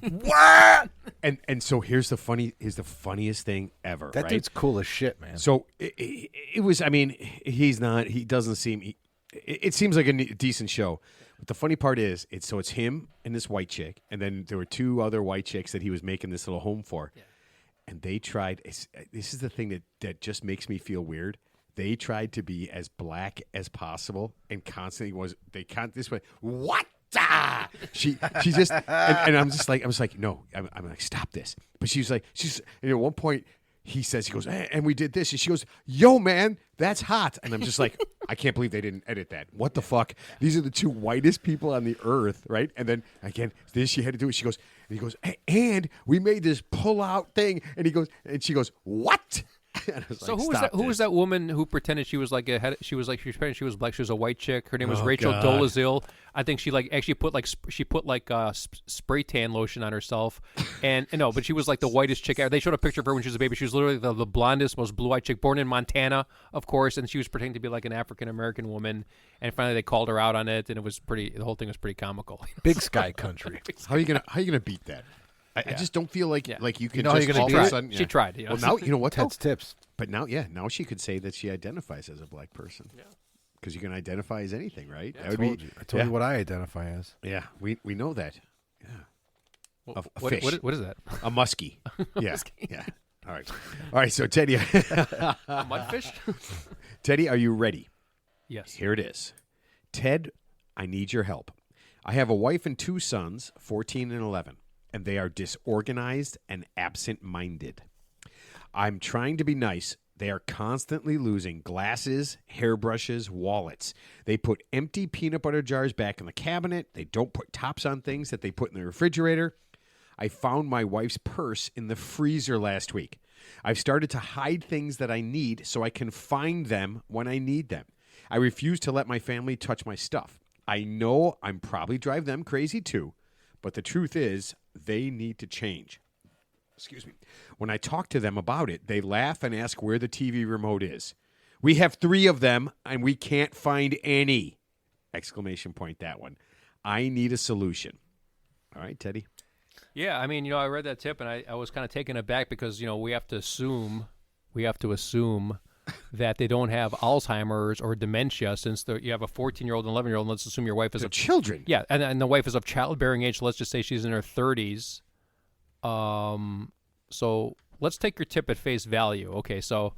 What? And so here's the funniest thing ever. That right? dude's cool as shit, man. So it was. I mean, he's not. He doesn't seem. It seems like a decent show. But the funny part is, it's him and this white chick, and then there were 2 other white chicks that he was making this little home for. Yeah. And they tried. This is the thing that just makes me feel weird. They tried to be as black as possible, and constantly was they can't this way. What? She just and I'm just like no. I'm like stop this. But she's and at one point. He goes, hey, and we did this. And she goes, yo, man, that's hot. And I'm just like, I can't believe they didn't edit that. What the fuck? These are the 2 whitest people on the earth, right? And then, again, this she had to do it. She goes, hey, and we made this pull-out thing. And she goes, what? So who was that woman who pretended she was like she was pretending she was black? She was a white chick. Her name was Rachel Dolezal. I think she actually put spray tan lotion on herself, and no, but she was like the whitest chick ever. They showed a picture of her when she was a baby. She was literally the blondest, most blue-eyed chick, born in Montana, of course, and she was pretending to be like an African American woman. And finally, they called her out on it, and it was the whole thing was pretty comical. Big Sky Country. How are you gonna beat that? I just don't feel like you can just all of a sudden. She tried. Well, now you know what? Ted's tips. But now she could say that she identifies as a black person. Yeah. Because you can identify as anything, right? Yeah, I told you what I identify as. Yeah, we know that. Yeah. Well, a fish. What is that? A muskie. Yeah. Yeah. All right. So Teddy, A mudfish. Teddy, are you ready? Yes. Here it is. Ted, I need your help. I have a wife and 2 sons, 14 and 11. And they are disorganized and absent-minded. I'm trying to be nice, They are constantly losing glasses, hairbrushes, wallets. They put empty peanut butter jars back in the cabinet. They don't put tops on things that they put in the refrigerator. I found my wife's purse in the freezer last week. I've started to hide things that I need so I can find them when I need them. I refuse to let my family touch my stuff. I know I'm probably drive them crazy too, but the truth is they need to change. Excuse me. When I talk to them about it, they laugh and ask where the TV remote is. We have 3 of them, and we can't find any! Exclamation point, that one. I need a solution. All right, Teddy? Yeah, I mean, I read that tip, and I was kind of taken aback because, we have to assume that they don't have Alzheimer's or dementia since you have a 14-year-old and 11-year-old, and let's assume your wife is children. Yeah, and the wife is of childbearing age, so let's just say she's in her 30s. So let's take your tip at face value. Okay, so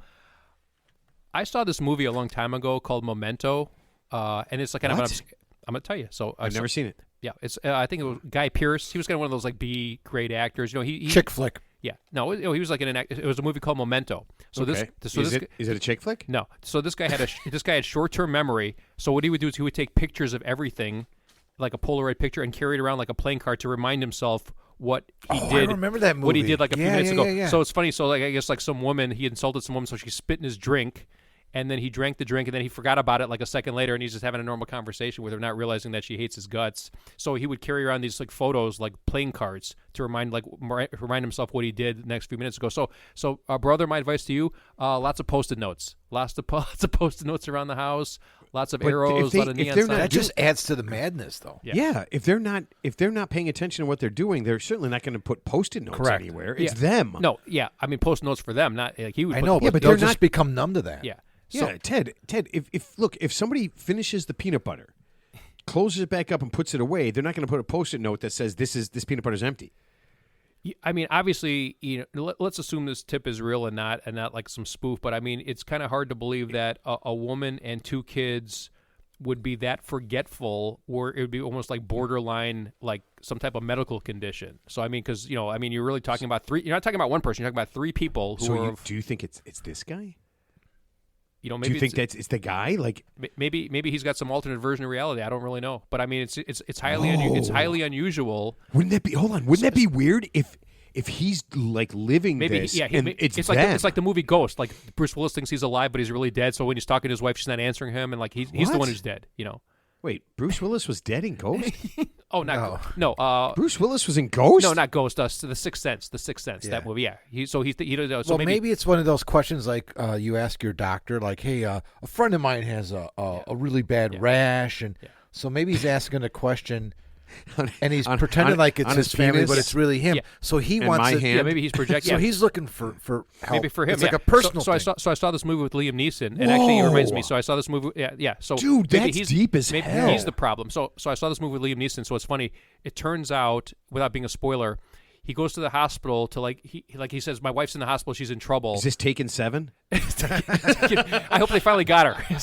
I saw this movie a long time ago called Memento, and it's like kind of I'm going to tell you. So I've never seen it. Yeah, it's I think it was Guy Pearce. He was kind of one of those like B grade actors. He chick flick. Yeah, no, he was like it was a movie called Memento. So okay. Is it a chick flick? No. So this guy had short term memory. So what he would do is he would take pictures of everything, like a Polaroid picture, and carry it around like a playing card to remind himself what he did. I remember that movie. What he did like a few minutes ago. Yeah. So it's funny. So like I guess like some woman, he insulted some woman, so she spit in his drink. And then he drank the drink, and then he forgot about it like a second later, and he's just having a normal conversation with her, not realizing that she hates his guts. So he would carry around these like photos, like playing cards, to remind himself what he did the next few minutes ago. So brother, my advice to you: lots of Post-it notes, lots of Post-it notes around the house, lots of arrows, a lot of neon signs. That just adds to the madness, though. Yeah, if they're not paying attention to what they're doing, they're certainly not going to put Post-it notes anywhere. It's them. No, yeah, I mean Post-it notes for them, not like he would. I know, but they'll just become numb to that. Yeah. Yeah, Ted. If somebody finishes the peanut butter, closes it back up and puts it away, they're not going to put a Post-it note that says this peanut butter is empty. I mean, obviously, let's assume this tip is real and not like some spoof. But I mean, it's kind of hard to believe that a woman and 2 kids would be that forgetful, or it would be almost like borderline, like some type of medical condition. So I mean, because you're really talking about 3. You're not talking about one person. You're talking about 3 people. Do you think it's this guy? Maybe do you think it's the guy? Like maybe he's got some alternate version of reality. I don't really know, but I mean it's highly unusual. Wouldn't that be? Hold on. Wouldn't that be weird if he's like living this? Yeah, and it's like the movie Ghost. Like Bruce Willis thinks he's alive, but he's really dead. So when he's talking to his wife, she's not answering him, and like he's the one who's dead. Wait, Bruce Willis was dead in Ghost? No. Bruce Willis was in Ghost? No, not Ghost. The Sixth Sense. The Sixth Sense. Yeah. That movie. Yeah. So maybe it's one of those questions like you ask your doctor, like, "Hey, a friend of mine has a really bad rash," and so maybe he's asking a question. And he's pretending like it's his family, but it's really him. Yeah. So he wants to. Yeah, maybe he's projecting. So he's looking for help. Maybe for him, it's like a personal thing. I saw this movie with Liam Neeson, and actually it reminds me. So I saw this movie. Yeah. So dude, that's deep as hell. Maybe he's the problem. So I saw this movie with Liam Neeson. So it's funny. It turns out, without being a spoiler, he goes to the hospital to he says, my wife's in the hospital, she's in trouble. Is this Taken 7? I hope they finally got her.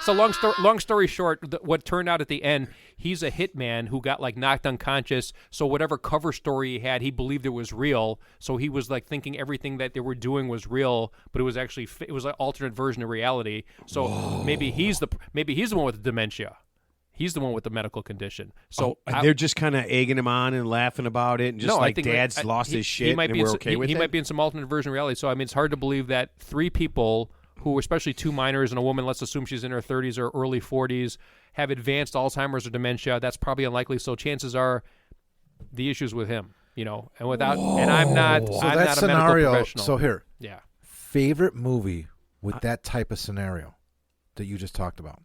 So long story short, what turned out at the end, he's a hitman who got like knocked unconscious. So whatever cover story he had, he believed it was real. So he was like thinking everything that they were doing was real, but it was actually it was an alternate version of reality. So maybe he's the one with the dementia. He's the one with the medical condition. So they're just kind of egging him on and laughing about it, and just like Dad's lost his shit, and we're okay with it. He might be in some alternate version of reality. So I mean, it's hard to believe that 3 people, who especially 2 minors and a woman, let's assume she's in her 30s or early 40s, have advanced Alzheimer's or dementia. That's probably unlikely. So chances are, the issue's with him. And without, and I'm not a medical professional. So here, yeah, favorite movie with that type of scenario that you just talked about.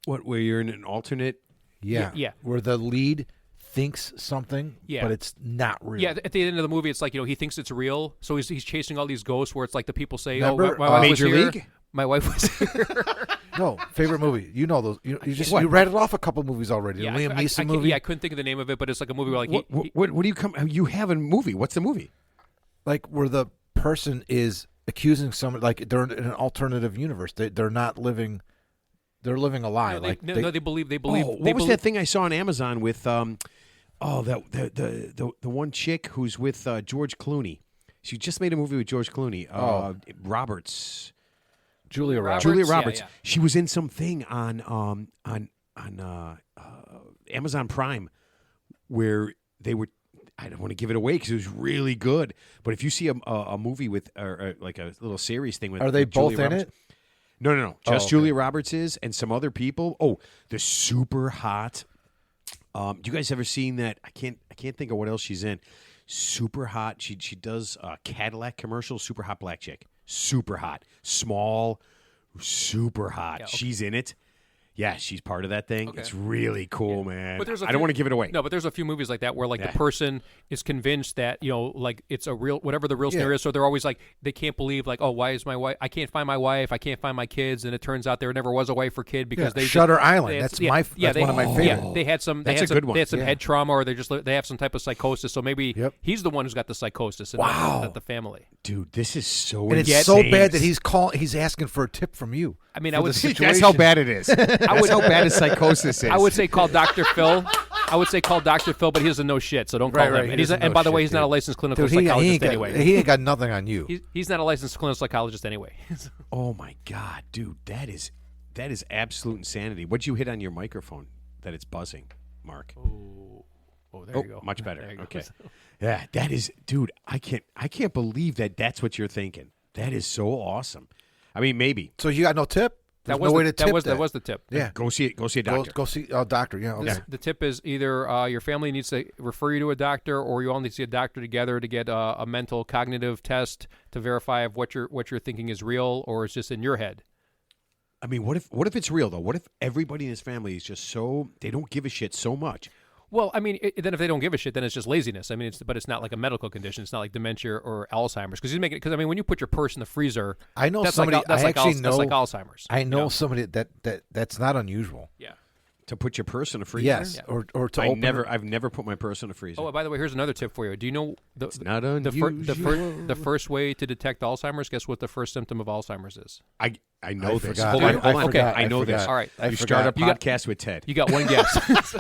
What, where you're in an alternate? Yeah. Where the lead thinks something, but it's not real. Yeah, at the end of the movie, it's like, he thinks it's real, so he's chasing all these ghosts where it's like the people say, Remember, my wife Major was here. League? My wife was here. No, favorite movie. You know those. You rattled off a couple movies already. Yeah, the Liam Neeson movie? Yeah, I couldn't think of the name of it, but it's like a movie where like what do you come? You have a movie. What's the movie? Like where the person is accusing someone, like they're in an alternative universe. They're not living. They're living a lie. They believe. What was that thing I saw on Amazon with the one chick who's with George Clooney? She just made a movie with George Clooney. Roberts. Julia Roberts. Julia Roberts. Yeah. She was in something on Amazon Prime where they were. I don't want to give it away because it was really good. But if you see a movie with like a little series thing with, are they with both Julia in Roberts, it? No. Just okay. Julia Roberts is, and some other people. Oh, the super hot. Do you guys ever seen that? I can't think of what else she's in. Super hot. She does Cadillac commercials. Super hot black chick. Super hot. Small. Super hot. Yeah, okay. She's in it. Yeah, she's part of that thing. Okay. It's really cool, man. But I don't want to give it away. No, but there's a few movies like that where the person is convinced that like it's a real whatever the real scenario is. So they're always like they can't believe like, oh, why is my wife? I can't find my wife. I can't find my kids, and it turns out there never was a wife or kid because they Shutter Island. That's one of my favorites. Yeah, they had some. They had some head trauma, or they have some type of psychosis. So maybe he's the one who's got the psychosis, and not the family. Dude, this is so. And it's so bad that he's asking for a tip from you. I mean, I would say that's how bad it is. That's how bad his psychosis is. I would say call Dr. Phil. But he doesn't know shit, so don't call him. And by the way, he's not a licensed clinical psychologist anyway. He ain't got nothing on you. He's not a licensed clinical psychologist anyway. Oh my God, dude, that is absolute insanity. What'd you hit on your microphone that it's buzzing, Mark? Oh, there you go. Much better. Okay. Yeah, that is, dude. I can't believe that. That's what you're thinking. That is so awesome. I mean, maybe. So you got no tip? That was the tip. Yeah. Go see it. Go see a doctor. Go see a doctor. Yeah. Okay. The tip is either your family needs to refer you to a doctor, or you all need to see a doctor together to get a mental cognitive test to verify if what you're thinking is real or it's just in your head. I mean, what if it's real though? What if everybody in his family is just so they don't give a shit so much? Well, I mean, then if they don't give a shit, then it's just laziness. I mean, but it's not like a medical condition. It's not like dementia or Alzheimer's because I mean, when you put your purse in the freezer, I know that's somebody. That's like Alzheimer's. I know somebody that's not unusual. Yeah. To put your purse in a freezer. Yes, or to open. I've never put my purse in a freezer. Oh, by the way, here's another tip for you. Do you know it's not unusual. The first way to detect Alzheimer's? Guess what the first symptom of Alzheimer's is? I know this. Forgot. Hold on. Okay, I know this. All right, you start a podcast with Ted. You got one guess.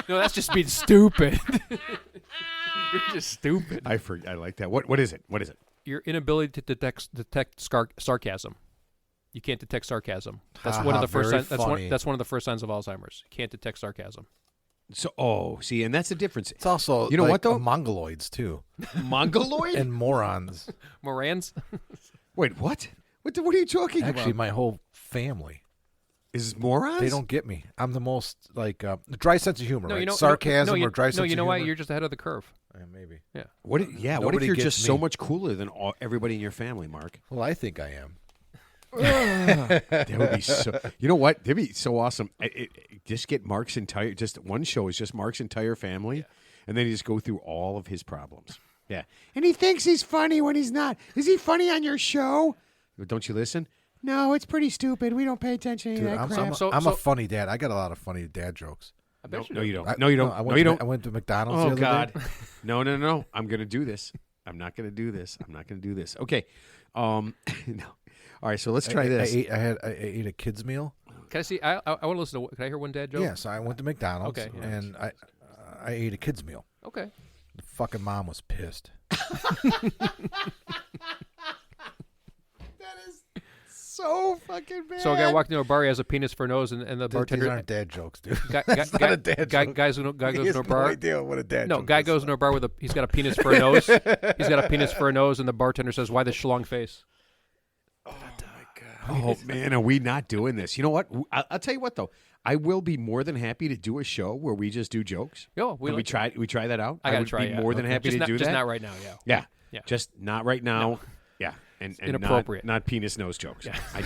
No, that's just being stupid. You're just stupid. I like that. What is it? What is it? Your inability to detect sarcasm. You can't detect sarcasm. That's one of the first signs. That's one of the first signs of Alzheimer's. You can't detect sarcasm. So, see, and that's the difference. It's also you know what though? Mongoloids too. Mongoloid and morons. Morans. Wait, what? What are you talking about? Actually, my whole family is morons. They don't get me. I'm the most the dry sense of humor. No, right? You know, sarcasm or dry sense of humor. No, you know what? You're just ahead of the curve. Maybe. Yeah. What if you're just so much cooler than everybody in your family, Mark? Well, I think I am. That would be so. You know what? That'd be so awesome. Just get Mark's entire. Just one show is just Mark's entire family, and then you just go through all of his problems. Yeah, and he thinks he's funny when he's not. Is he funny on your show? Don't you listen? No, it's pretty stupid. We don't pay attention to that crap. I'm a funny dad. I got a lot of funny dad jokes. No, you don't. No, you don't. I went to McDonald's. Oh the other God! day. No! I'm gonna do this. I'm not gonna do this. Okay. No. All right, so let's try this. I ate a kid's meal. Can I see? I want to listen to. Can I hear one dad joke? Yeah, so I went to McDonald's and I ate a kid's meal. Okay. The fucking mom was pissed. That is so fucking bad. So a guy walked into a bar, he has a penis for a nose, and the bartender. These aren't dad jokes, dude. That's not a dad joke. Guy goes into a bar. No idea what a dad joke guy goes into a bar with he's got a penis for a nose. He's got a penis for a nose, and the bartender says, "Why the schlong face?" Oh my God! Oh man, are we not doing this? You know what? I'll tell you what though. I will be more than happy to do a show where we just do jokes. Yeah, we try that out. I would be more than happy to do that. Just not right now. Yeah. Just not right now. No. Yeah. And inappropriate. Not penis nose jokes. Yeah. I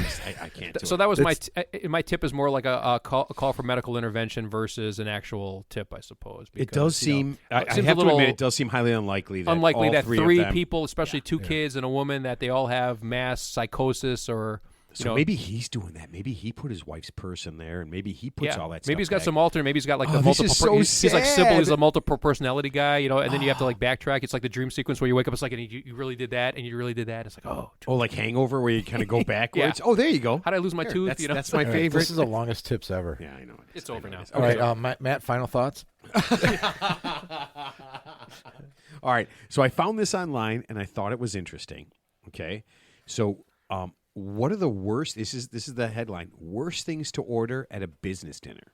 can't do so it. That was my tip is more like a call for medical intervention versus an actual tip, I suppose. Because, it does seem. I have to admit, it does seem highly unlikely that three people, especially two kids and a woman, that they all have mass psychosis or. So maybe he's doing that. Maybe he put his wife's purse in there, and maybe he puts all that stuff. Maybe he's got some alternate. Maybe he's got like the multiple. He's like Sybil. He's a multiple personality guy, and then you have to like backtrack. It's like the dream sequence where you wake up. It's like, and you really did that, and you really did that. It's like, like Hangover, where you kind of go backwards. Oh, there you go. How did I lose my tooth? That's my favorite. This is the longest tips ever. Yeah, I know. It's over now. All right, Matt. Final thoughts. All right. So I found this online, and I thought it was interesting. Okay. So what are the worst? This is the headline. Worst things to order at a business dinner.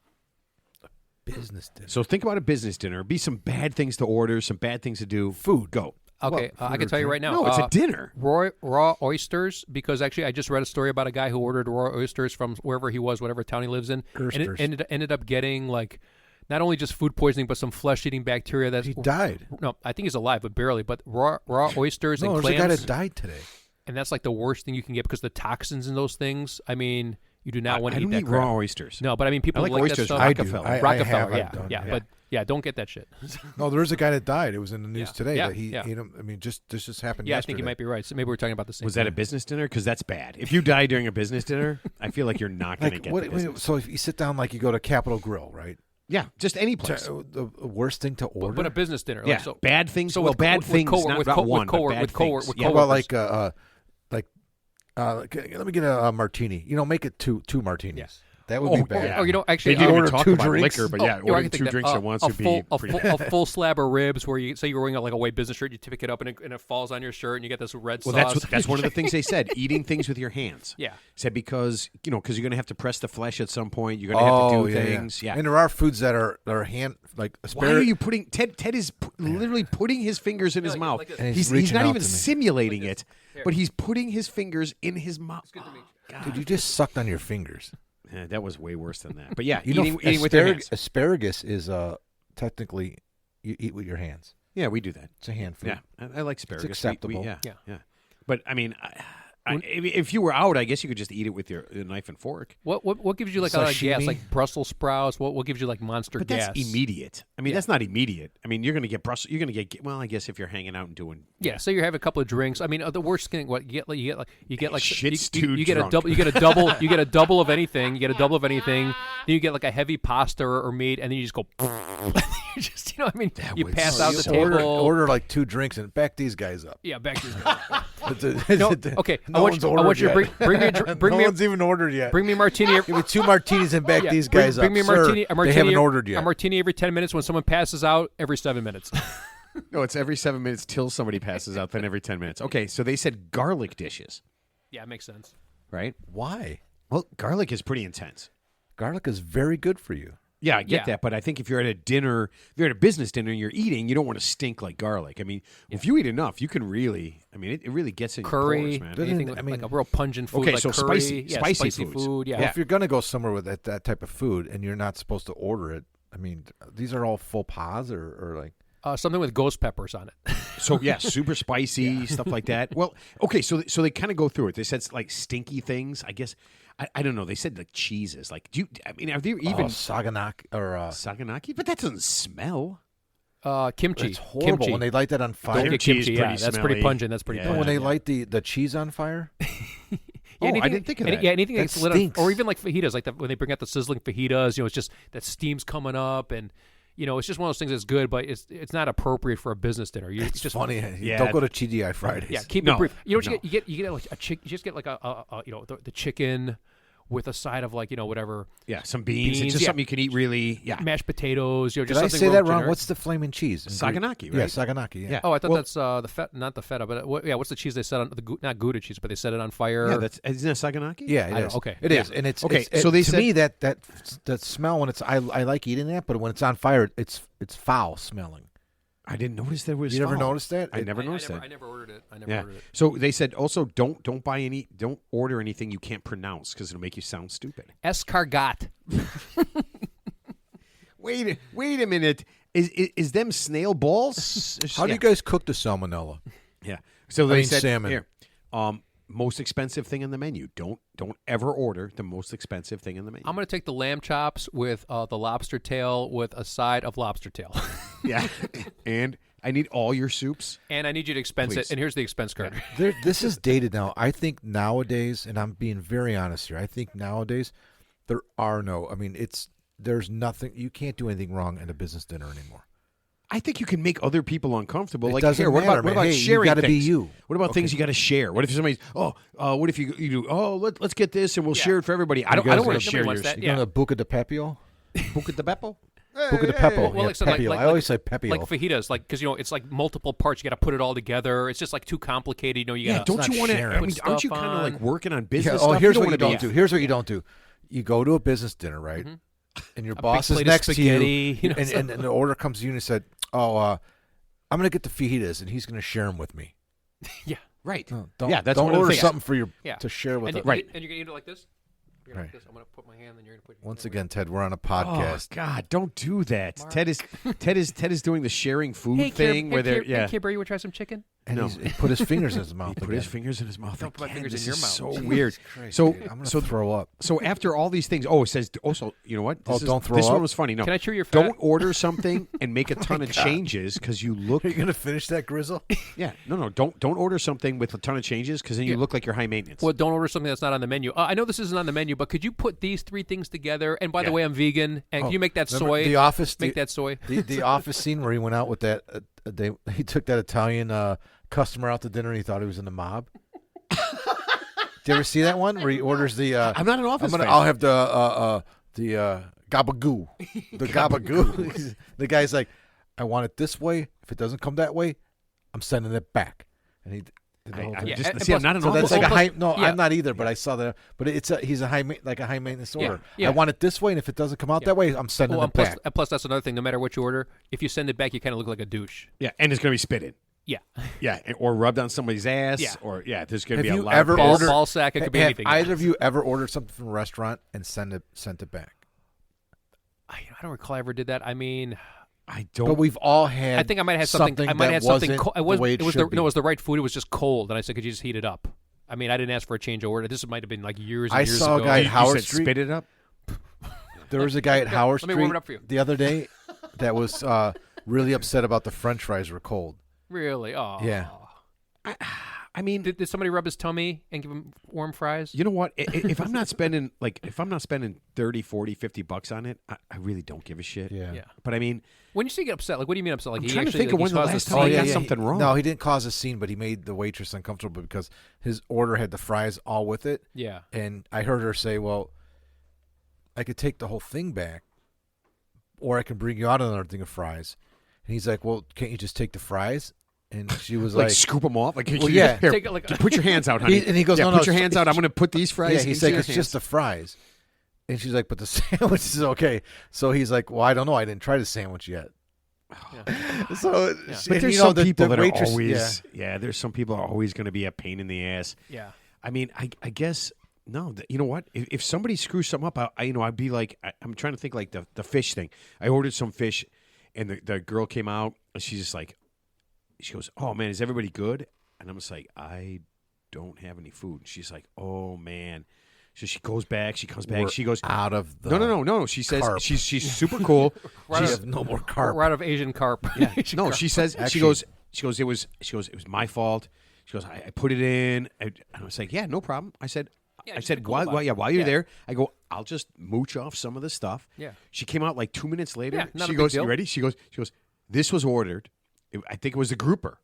Business dinner. So think about a business dinner. Be some bad things to order, some bad things to do. Food. Go. Okay, I can tell you right now. No, it's a dinner. Raw oysters, because actually I just read a story about a guy who ordered raw oysters from wherever he was, whatever town he lives in, and it ended up getting like not only just food poisoning, but some flesh-eating bacteria. That he died. No, I think he's alive, but barely. But raw oysters and there's clams. a guy that died today. And that's like the worst thing you can get because the toxins in those things. I mean, you do not want to eat that. I don't eat raw oysters. No, but I mean, people I like oysters. That stuff. I do. Rockefeller, yeah. Don't get that shit. No, there is a guy that died. It was in the news today that he ate him. I mean, this just happened. Yeah, yesterday. I think you might be right. So maybe we're talking about the same. Was that a business dinner? Because that's bad. If you die during a business dinner, I feel like you're not going to get the business. So if you sit down, like you go to Capitol Grill, right? Yeah, just any place. The worst thing to order, but a business dinner. Yeah, so bad things. So bad things. Not one. Bad things. How about let me get a martini. Make it two martinis. Yes. That would be bad. Or actually, they didn't order talk two about drinks. liquor, but ordering two drinks at once would be pretty bad. A full slab of ribs, where you say you're wearing like a white business shirt, you pick it up and it falls on your shirt, and you get this red sauce. Well, that's one of the things they said. Eating things with your hands. Yeah. Said because you're going to have to press the flesh at some point. You're going to have to do things. Yeah. And there are foods that are hand like asparagus. Why are you putting Ted is literally putting his fingers in his mouth. and he's not even simulating it, but he's putting his fingers in his mouth. Dude, you just sucked on your fingers. Yeah, that was way worse than that. But yeah, eating with your hands. Asparagus is technically you eat with your hands. Yeah, we do that. It's a hand food. Yeah, I like asparagus. It's acceptable. Yeah. But I mean, if you were out, I guess you could just eat it with your knife and fork. What gives you like a lot of gas? Like Brussels sprouts? What gives you like monster but gas? That's immediate. I mean, that's not immediate. I mean, you're going to get Brussels. You're going to get. Well, I guess if you're hanging out and doing. Yeah. So you're having a couple of drinks. I mean, the worst thing. What you get like shit's you get drunk. a double. You get a double. You get a double of anything. You get a double of anything. Then you get like a heavy pasta or meat, and then you just go. You just I mean, you pass out the table. Order like two drinks and back these guys up. Yeah, back these guys up. Okay. I want you to bring me. No one's even ordered yet. Bring me a martini. Give me two martinis and back these guys up. Bring me a martini. They haven't ordered yet. A martini every 10 minutes. When someone passes out, every 7 minutes. No, it's every 7 minutes till somebody passes out. Then every 10 minutes. Okay, so they said garlic dishes. Yeah, it makes sense. Right? Why? Well, garlic is pretty intense. Garlic is very good for you. Yeah, I get that, but I think if you're at a dinner, if you're at a business dinner and you're eating, you don't want to stink like garlic. I mean, if you eat enough, you can really, it really gets in curry, your pores, man. Anything like a real pungent food. Okay, like so curry, spicy food. Yeah. Well, if you're going to go somewhere with that type of food and you're not supposed to order it, I mean, these are all faux pas or like... something with ghost peppers on it. So, yeah, super spicy, stuff like that. Well, okay, so they kind of go through it. They said like stinky things, I guess. I don't know. They said like cheeses. Like, are there even Saganaki or Saganaki? But that doesn't smell. Kimchi. It's horrible kimchi. when they light that on fire. Don't get kimchi. Yeah, that's pretty pungent. That's pretty pungent. When they light the cheese on fire. I didn't think of that. Yeah, anything that that's lit on, or even like fajitas, like when they bring out the sizzling fajitas. It's just that steam's coming up, and it's just one of those things that's good, but it's not appropriate for a business dinner. It's just funny. Yeah. Don't go to TGI Fridays. Yeah, keep it brief. You get like a chick. You just get like the chicken with a side of like whatever. Yeah, some beans. It's just something you can eat really. Yeah, mashed potatoes. Just Did I something say that wrong? generic. What's the flaming cheese? Saganaki, right? Yeah, Saganaki. Yeah. Oh, I thought that's the feta, not the feta, but what's the cheese they set on not Gouda cheese, but they set it on fire? Yeah, isn't that Saganaki? Yeah, it is. Okay, it is, and it's okay. So they to said, me that smell when it's I like eating that, but when it's on fire, it's foul smelling. I didn't notice there was. You never noticed that? I never noticed that. I never ordered it. Ordered it. So they said also don't order anything you can't pronounce because it'll make you sound stupid. Escargot. Wait a minute. Is them snail balls? How do you guys cook the salmonella? Yeah. So they said salmon. Here, most expensive thing on the menu. Don't ever order the most expensive thing on the menu. I'm going to take the lamb chops with the lobster tail with a side of lobster tail. Yeah. And I need all your soups. And I need you to expense it. And here's the expense card. Yeah. This is dated now. I think nowadays, and I'm being very honest here, I think nowadays there are there's nothing, you can't do anything wrong at a business dinner anymore. I think you can make other people uncomfortable. It doesn't matter, what about sharing you gotta things? Be you. What about things you got to share? What if somebody's, what if you do, let's get this and we'll share it for everybody. I don't want to share yours. You going to Buca de Pepio? Buca de Beppo? Buca de Pepo. Well, like, so Pepio. I always say Pepio. Like fajitas, like because it's like multiple parts. You got to put it all together. It's just like too complicated. You got don't you want to? I mean, aren't you kind of like working on business? Oh, stuff? here's what you don't do. Here's what you don't do. You go to a business dinner, right? And your boss is next to you, and the order comes to you and he said, "Oh, I'm going to get the fajitas, and he's going to share them with me." Yeah, right. No, that's don't one of the order things. something for your to share with it. Right. And you're going to eat it like this. You're Right. like this. I'm going to put my hand, and you're going to put. Your Once hand again, Ted, we're on a podcast. Oh God, don't do that. Mark. Ted is doing the sharing food thing where they're Hey, Kibber, you want to try some chicken? And he put his fingers in his mouth. He put his fingers in his mouth. Don't put my again. fingers This in your is mouth. So Jesus weird. Christ, So dude, I'm going to throw up. So after all these things, it says also, you know what? Don't throw This up? one was funny. No, Can I chew your fat? don't order something and make a ton of changes because you look. Are you going to finish that grizzle? Yeah, no. Don't order something with a ton of changes because then you look like you're high maintenance. Well, don't order something that's not on the menu. I know this isn't on the menu, but could you put these 3 things together? And by the way, I'm vegan. And can you make that Remember soy? The Office. Make that soy. The Office scene where he went out with that. He took that Italian customer out to dinner and he thought he was in the mob. Did you ever see that one where he orders the? I'm not an Office fan. I'll have the gabagoo. The gabagoo. The guy's like, I want it this way. If it doesn't come that way, I'm sending it back. And he. I'm plus- not an So Office that's like a fan. high. No, yeah. I'm not either. But I saw that. But he's a high maintenance order. Yeah. I want it this way, and if it doesn't come out that way, I'm sending Well, it back. plus, that's another thing. No matter what you order, if you send it back, you kind of look like a douche. Yeah, and it's gonna be spit in. Yeah. Yeah, or rubbed on somebody's ass. Yeah. Or there's gonna Have be a you lot ever of Ball, piss. ball sack. It could be Have anything. either of you ever ordered something from a restaurant and sent it back? I don't recall I ever did that. I mean, I don't. But we've all had. I think I might have had something. I might that have something. wasn't It was. the way it It was should the. No, it was the right food. It was just cold, and I said, "Could you just heat it up?" I mean, I didn't ask for a change of order. This might have been like years. And I years saw ago. a guy at You Howard said Street. spit it up. There was a guy at Howard let me Street warm it up for you. the other day that was really upset about the French fries were cold. Really? Oh. Yeah. I mean, Did somebody rub his tummy and give him warm fries? you know what? If I'm not spending $30, $40, $50 on it, I really don't give a shit. Yeah. But I mean, When you say get upset, like what do you mean upset? Like I'm he trying to actually, think of like, when he the caused last a time I scene? got something wrong. No, he didn't cause a scene, but he made the waitress uncomfortable because his order had the fries all with it. Yeah. And I heard her say, "Well, I could take the whole thing back, or I can bring you out another thing of fries." And he's like, "Well, can't you just take the fries?" And she was like like, scoop them off. Like, Well, yeah. here, Take it like- put your hands out, honey. And he goes, yeah, "No, put no, your it's- hands out. I'm going to put these fries. "Yeah." He's into like, your "It's hands." just the fries." And she's like, "But the sandwich is okay." So he's like, "Well, I don't know. I didn't try the sandwich yet." So, But there's some people that waitress, are always, there's some people are always going to be a pain in the ass. Yeah. I mean, I guess no. You know what? If somebody screws something up, I'd be like, I'm trying to think like the fish thing. I ordered some fish, and the girl came out, and she's just like, she goes, "Oh man, is everybody good?" And I'm just like, I don't have any food. And she's like, "Oh man." So she goes back. She comes back. We're she goes out of the no. She says carp. she's super cool. We have no more carp. We're out of Asian carp. Yeah. Asian No, carp. she says Actually- it was my fault. She goes, I put it in. And I was like, yeah, no problem. I said, just be cool while about it. while you're Yeah. there, I go, I'll just mooch off some of the stuff. Yeah. She came out like 2 minutes later. Yeah, not a she big goes, deal. you ready? She goes, this was ordered. I think it was a grouper.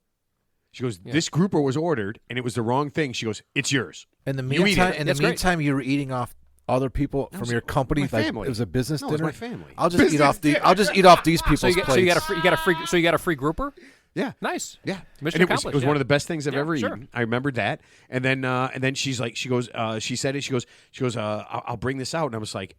She goes, this grouper was ordered, and it was the wrong thing. She goes, it's yours. In the You eat meantime, it. in the That's great. meantime, you were eating off other people from your company. my Like, family. it was a business No, it was dinner. my family. I'll just eat off these people's So you plates. got a free grouper? Yeah. Nice. Yeah, Mission and it was accomplished, one yeah. of the best things I've Yeah, ever sure. eaten. I remembered that, and then she's like, she goes, she said it. She goes, I'll bring this out, and I was like,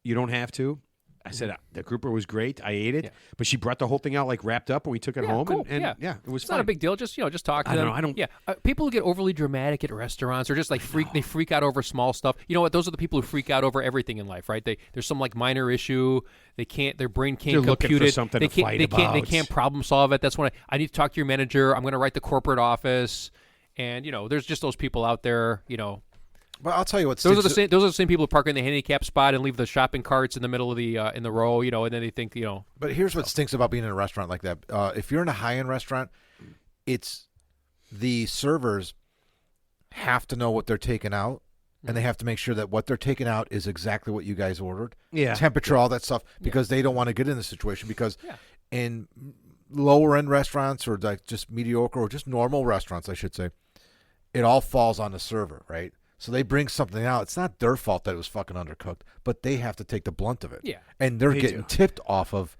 you don't have to. I said the grouper was great. I ate it, but she brought the whole thing out like wrapped up, and we took it home, cool. and yeah, it was it's fine. not a big deal. Just just talk to I don't them. know, I don't- Yeah, people who get overly dramatic at restaurants or just like they freak out over small stuff. You know what? Those are the people who freak out over everything in life, right? There's some like minor issue. Their brain can't They're looking compute for it. something they to can't. fight They can't. They about. can't problem solve it. That's when I need to talk to your manager. I'm going to write the corporate office, and there's just those people out there. But I'll tell you what. Those are the same people who park in the handicap spot and leave the shopping carts in the middle of the in the row, and then they think, But here's what stinks about being in a restaurant like that. If you're in a high-end restaurant, it's the servers have to know what they're taking out, and they have to make sure that what they're taking out is exactly what you guys ordered. Yeah. Temperature, all that stuff, because they don't want to get in the situation. Because in lower-end restaurants or like just mediocre or just normal restaurants, I should say, it all falls on the server, right? So they bring something out. It's not their fault that it was fucking undercooked, but they have to take the blunt of it. Yeah. And they're getting tipped off of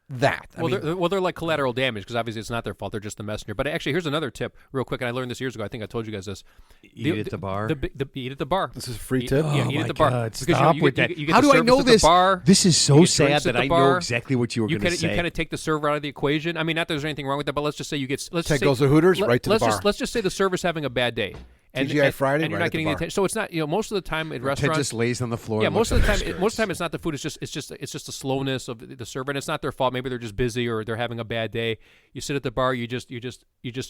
that. They're like collateral damage because obviously it's not their fault. They're just the messenger. But actually, here's another tip real quick, and I learned this years ago. I think I told you guys this. Eat at the bar? Eat at the bar. This is a free tip? Yeah, eat at the bar. God, stop with that. You How do I know this? Bar, this is so sad that I know exactly what you were going to say. You kind of take the server out of the equation. I mean, not that there's anything wrong with that, but let's just say you get... goes to Hooters, right to the bar. Let's just say the server's having a bad day. TGI Friday, and you're not getting the attention. So it's not, most of the time at restaurants, Ted just lays on the floor. Yeah, most of the time it's not the food. It's just the slowness of the server, and it's not their fault. Maybe they're just busy or they're having a bad day. You sit at the bar, you just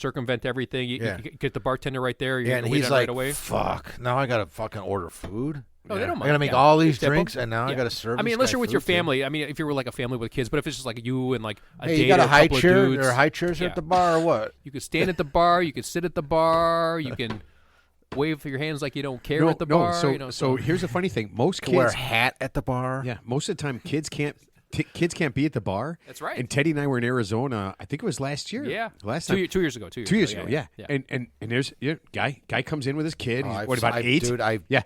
circumvent everything. You get the bartender right there. And he's like, right away. Fuck, now I gotta fucking order food. No, they don't mind. I gotta make all these drinks, and now I gotta serve. I mean, unless you're with your family. I mean, if you were like a family with kids, but if it's just like you and like a date, you got a high chair. Dudes, there are high chairs at the bar, or what? You could stand at the bar. You could sit at the bar. You can wave your hands like you don't care at the bar. So here's the funny thing: most kids wear a hat at the bar. Yeah, most of the time kids can't be at the bar. That's right. And Teddy and I were in Arizona. I think it was last year. Yeah, last time. 2 years ago. 2 years ago. Yeah. And there's guy comes in with his kid. He's, about 8? Dude,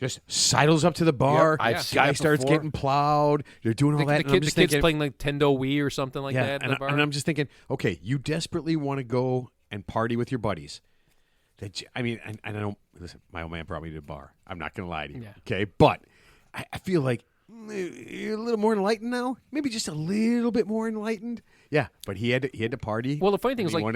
just sidles up to the bar. Guy starts getting plowed. They're doing all that. The kids playing like Nintendo Wii or something like that. And I'm just thinking, okay, you desperately want to go and party with your buddies. I mean, and I don't listen. My old man brought me to the bar. I'm not going to lie to you, okay? But I feel like you're a little more enlightened now. Maybe just a little bit more enlightened. Yeah, but he had to party. Well, the funny thing is, like, I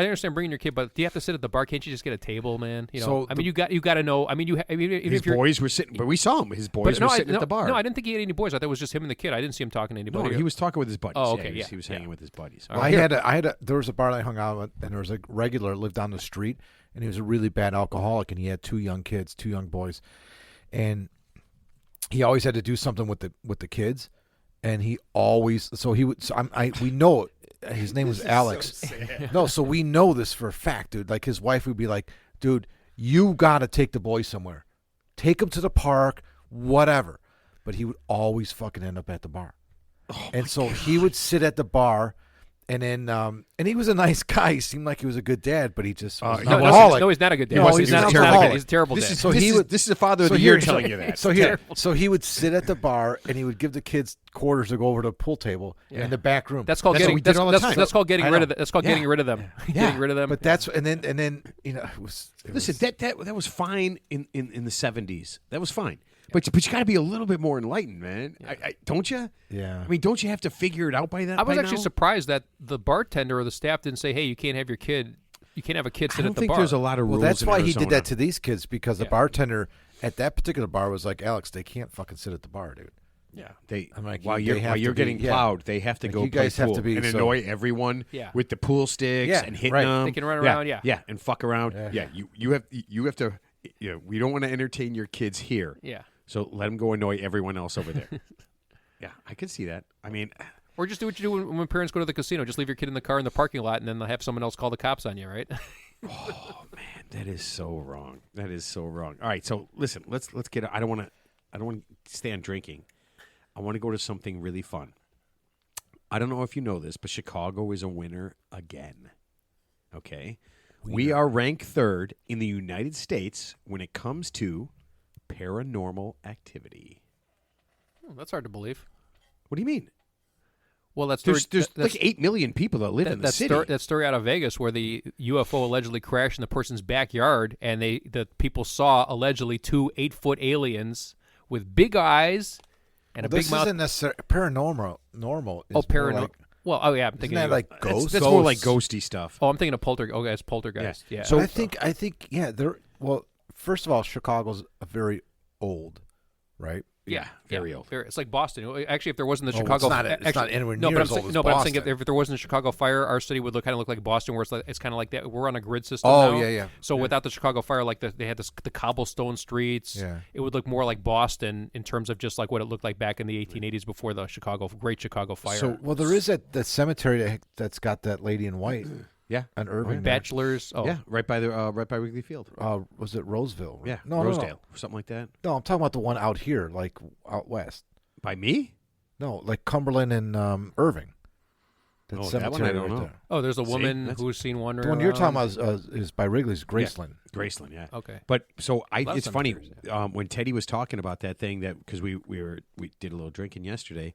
understand bringing your kid, but do you have to sit at the bar? Can't you just get a table, man? So you got to know. I mean, his boys were sitting, but we saw him. His boys were sitting at the bar. No, I didn't think he had any boys. I thought it was just him and the kid. I didn't see him talking to anybody. No, he was talking with his buddies. Oh, okay, he was hanging with his buddies. Well, there was a bar that I hung out at, and there was a regular that lived down the street, and he was a really bad alcoholic, and he had 2 young kids, 2 young boys, and he always had to do something with the kids, and he always we know his name was Alex. So we know this for a fact, dude. Like his wife would be like, dude, you got to take the boys somewhere, take them to the park, whatever. But he would always fucking end up at the bar, and so he would sit at the bar. And then, and he was a nice guy. He seemed like he was a good dad, but he just was an alcoholic. No, he's not a good dad. No, he's not alcoholic. He's a terrible dad. This is the father of the year telling you that. So he would sit at the bar and he would give the kids quarters to go over to the pool table in the back room. That's called getting rid of them. That's called getting rid of them. Getting rid of them. But that's and then it was. Listen, that was fine in the 70s. That was fine. But you got to be a little bit more enlightened, man. Don't you? Yeah. I mean, don't you have to figure it out by that? I was actually surprised that the bartender or the staff didn't say, "Hey, you can't have your kid. You can't have a kid sit at the bar." I don't think there's a lot of rules. Well, that's why he did that to these kids because the bartender at that particular bar was like, "Alex, they can't fucking sit at the bar, dude." Yeah, I'm like, while you're getting plowed, they have to go you guys play have pool to be and annoy everyone with the pool sticks and hitting them. They can run around, and fuck around. Yeah, you have to. We don't want to entertain your kids here. Yeah. So let them go annoy everyone else over there. Yeah, I could see that. I mean, or just do what you do when parents go to the casino. Just leave your kid in the car in the parking lot, and then they'll have someone else call the cops on you, right? Oh man, that is so wrong. That is so wrong. All right, so listen, let's get. I don't want to stay on drinking. I want to go to something really fun. I don't know if you know this, but Chicago is a winner again. Okay, we are ranked 3rd in the United States when it comes to paranormal activity. That's hard to believe. What do you mean? Well, there's like 8 million people that live in the city. That story out of Vegas where the UFO allegedly crashed in the person's backyard, and the people saw allegedly 2 8-foot aliens with big eyes and a big mouth. This isn't necessarily paranormal. Paranormal. I'm thinking isn't that like ghosts. That's more like ghosty stuff. Oh, I'm thinking of poltergeist. Oh, that's poltergeist. Yeah. So I think Well, first of all, Chicago's very old, right? Yeah, very old. It's like Boston. Actually, if there wasn't the Chicago, it's not anywhere near as old as Boston. But I'm saying if there wasn't a Chicago fire, our city would kind of look like Boston, where it's kind of like that. We're on a grid system now. Yeah. So without the Chicago fire, like they had the cobblestone streets, it would look more like Boston in terms of just like what it looked like back in the 1880s before the Great Chicago Fire. So, there is that cemetery that's got that lady in white. Yeah, an Irving. Bachelors. Oh. Yeah, right by Wrigley Field. Was it Roseville? Yeah, no, Rosedale, something like that. No, I'm talking about the one out here, like out west. By me? No, like Cumberland and Irving. That that one I don't know. there. Oh, there's a woman who's seen one. The one you're talking about is by Wrigley's, Graceland. Yeah. Graceland, yeah. Okay. But so it's funny yeah. when Teddy was talking about that thing because we did a little drinking yesterday,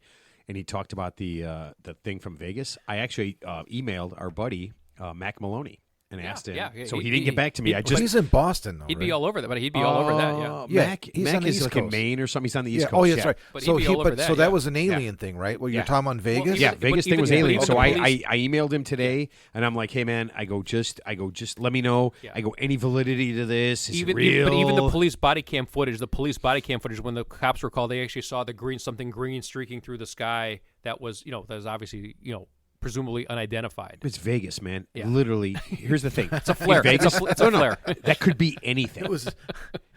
and he talked about the thing from Vegas. I actually emailed our buddy Mac Maloney. And asked him. Yeah, so he didn't get back to me. He's in Boston, though. He'd be all over that, but he'd be all over that. Yeah, Mac he's on the is East like Coast. in Maine or something. He's on the East Coast. Oh, yeah, that's right. But so he'd be all over that. So that was an alien thing, right? Well, you're talking about Vegas. Yeah, Vegas thing was alien. So I police- emailed him today, and I'm like, hey man, I go just let me know. Yeah. I go any validity to this? Is even, it real? But even the police body cam footage, when the cops were called, they actually saw something green streaking through the sky. That was obviously presumably unidentified. It's Vegas, man. Yeah. Literally, here's the thing. It's a flare. Vegas, it's a flare. That could be anything.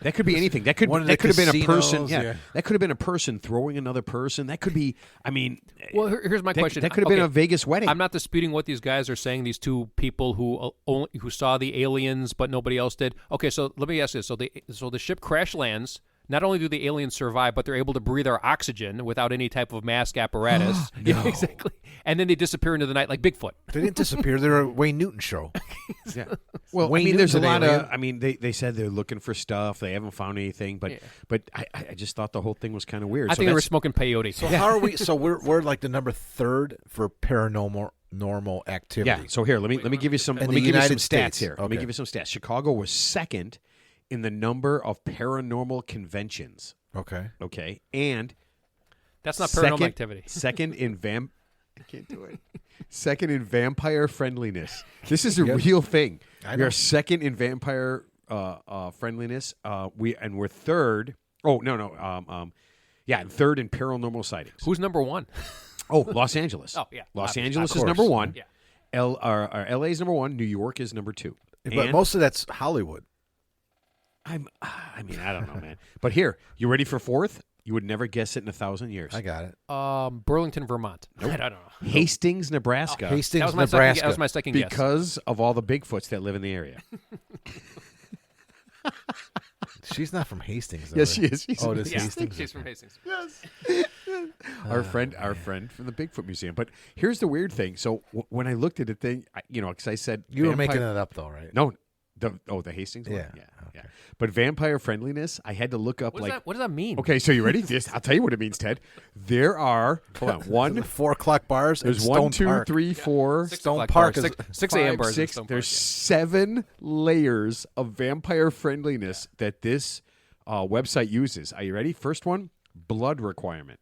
That could be anything. That could have been a person. Yeah, that could have been a person throwing another person. That could be. I mean, well, here's my question. That could have been a Vegas wedding. I'm not disputing what these guys are saying. These two people who saw the aliens, but nobody else did. Okay, so let me ask this: so the ship crash lands. Not only do the aliens survive, but they're able to breathe our oxygen without any type of mask apparatus. No. Yeah, exactly. And then they disappear into the night like Bigfoot. They didn't disappear. They're a Wayne Newton show. Yeah. Well, Wayne I mean, there's a lot alien. of. I mean, they said they're looking for stuff. They haven't found anything, but I just thought the whole thing was kind of weird. I think they were smoking peyote. So how are we? So we're like the number 3rd for paranormal activity. Yeah. So here, let me give you some. In Let me the give you some United stats States. here. Let me Okay. give you some stats. Chicago was 2nd in the number of paranormal conventions. Okay. Okay, and That's not paranormal activity. Second in I can't do it. Second in vampire friendliness. This is a real thing. We are 2nd in vampire friendliness. We're 3rd. Oh no. Yeah, and 3rd in paranormal sightings. Who's number 1? Oh, Los Angeles. Oh, yeah. Los Angeles is course. number 1. Yeah. LA is number 1. New York is number 2. But most of that's Hollywood. I mean, I don't know, man. But here, you ready for 4th? You would never guess it in 1,000 years. I got it. Burlington, Vermont. Nope. I don't know. Hastings, Nebraska. Hastings, That was my Nebraska. That was my second guess. Because of all the Bigfoots that live in the area. She's not from Hastings. Though, Yes, right? she is. She's Oh, from it is Hastings. Hastings. She's from Hastings. Yes. Our friend from the Bigfoot Museum. But here's the weird thing. So when I looked at the thing, because I said You were vampire- making it up, though, right? No, the Hastings one? Yeah. Yeah. But vampire friendliness, I had to look up What does that mean? Okay, so you ready? Yes, I'll tell you what it means, Ted. There are one. 4 o'clock bars. There's and 1, Stone 2, Park. 3, 4. Stone Park is 6 a.m. 5, bars. 6. Stone There's Park, 7 layers of vampire friendliness that this website uses. Are you ready? First one, blood requirement.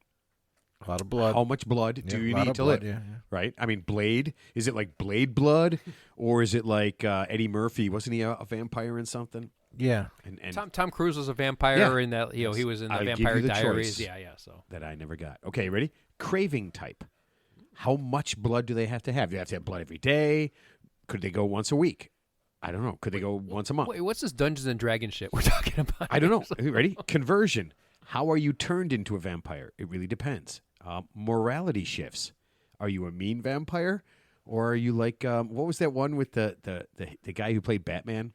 A lot of blood. How much blood do you need to live? Yeah. Right? I mean, Blade. Is it like Blade blood, or is it like Eddie Murphy? Wasn't he a vampire in something? Yeah. And Tom Cruise was a vampire Yeah. in that. He was in the I'll give Vampire you the Diaries. choice. Yeah. So that I never got. Okay, ready? Craving type. How much blood do they have to have? Do they have to have blood every day? Could they go once a week? I don't know. Could they go once a month? wait, what's this Dungeons and Dragons shit we're talking about? I don't know. Are you ready? Conversion. How are you turned into a vampire? It really depends. Morality shifts. Are you a mean vampire, or are you like what was that one with the guy who played Batman?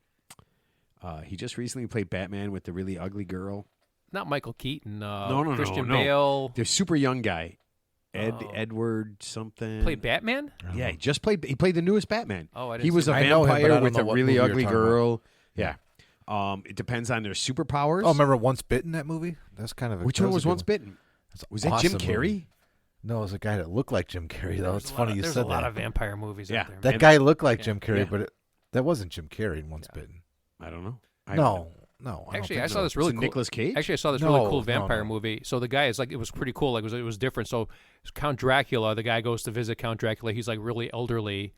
He just recently played Batman with the really ugly girl. Not Michael Keaton. No, Christian no. Bale. The super young guy, Edward something. Played Batman. Yeah, he played the newest Batman. Oh, I didn't he was see a that. I know him, but I vampire don't with know a what really movie you're ugly talking girl. Yeah. It depends on their superpowers. Oh, remember Once Bitten, that movie? That's kind of Which one was Once Bitten? Was that Jim Carrey? No, it was a guy that looked like Jim Carrey, though. It's funny you There's said a lot that. of vampire movies out there. That man. guy looked like Jim Carrey, Yeah. but that wasn't Jim Carrey in Once Bitten. I don't know. No. Actually, I saw this Was really it cool. Nicolas Cage? Actually, I saw this No, really cool no, vampire no. movie. So the guy is like, it was pretty cool. Like it was different. So Count Dracula, the guy goes to visit Count Dracula. He's like really elderly.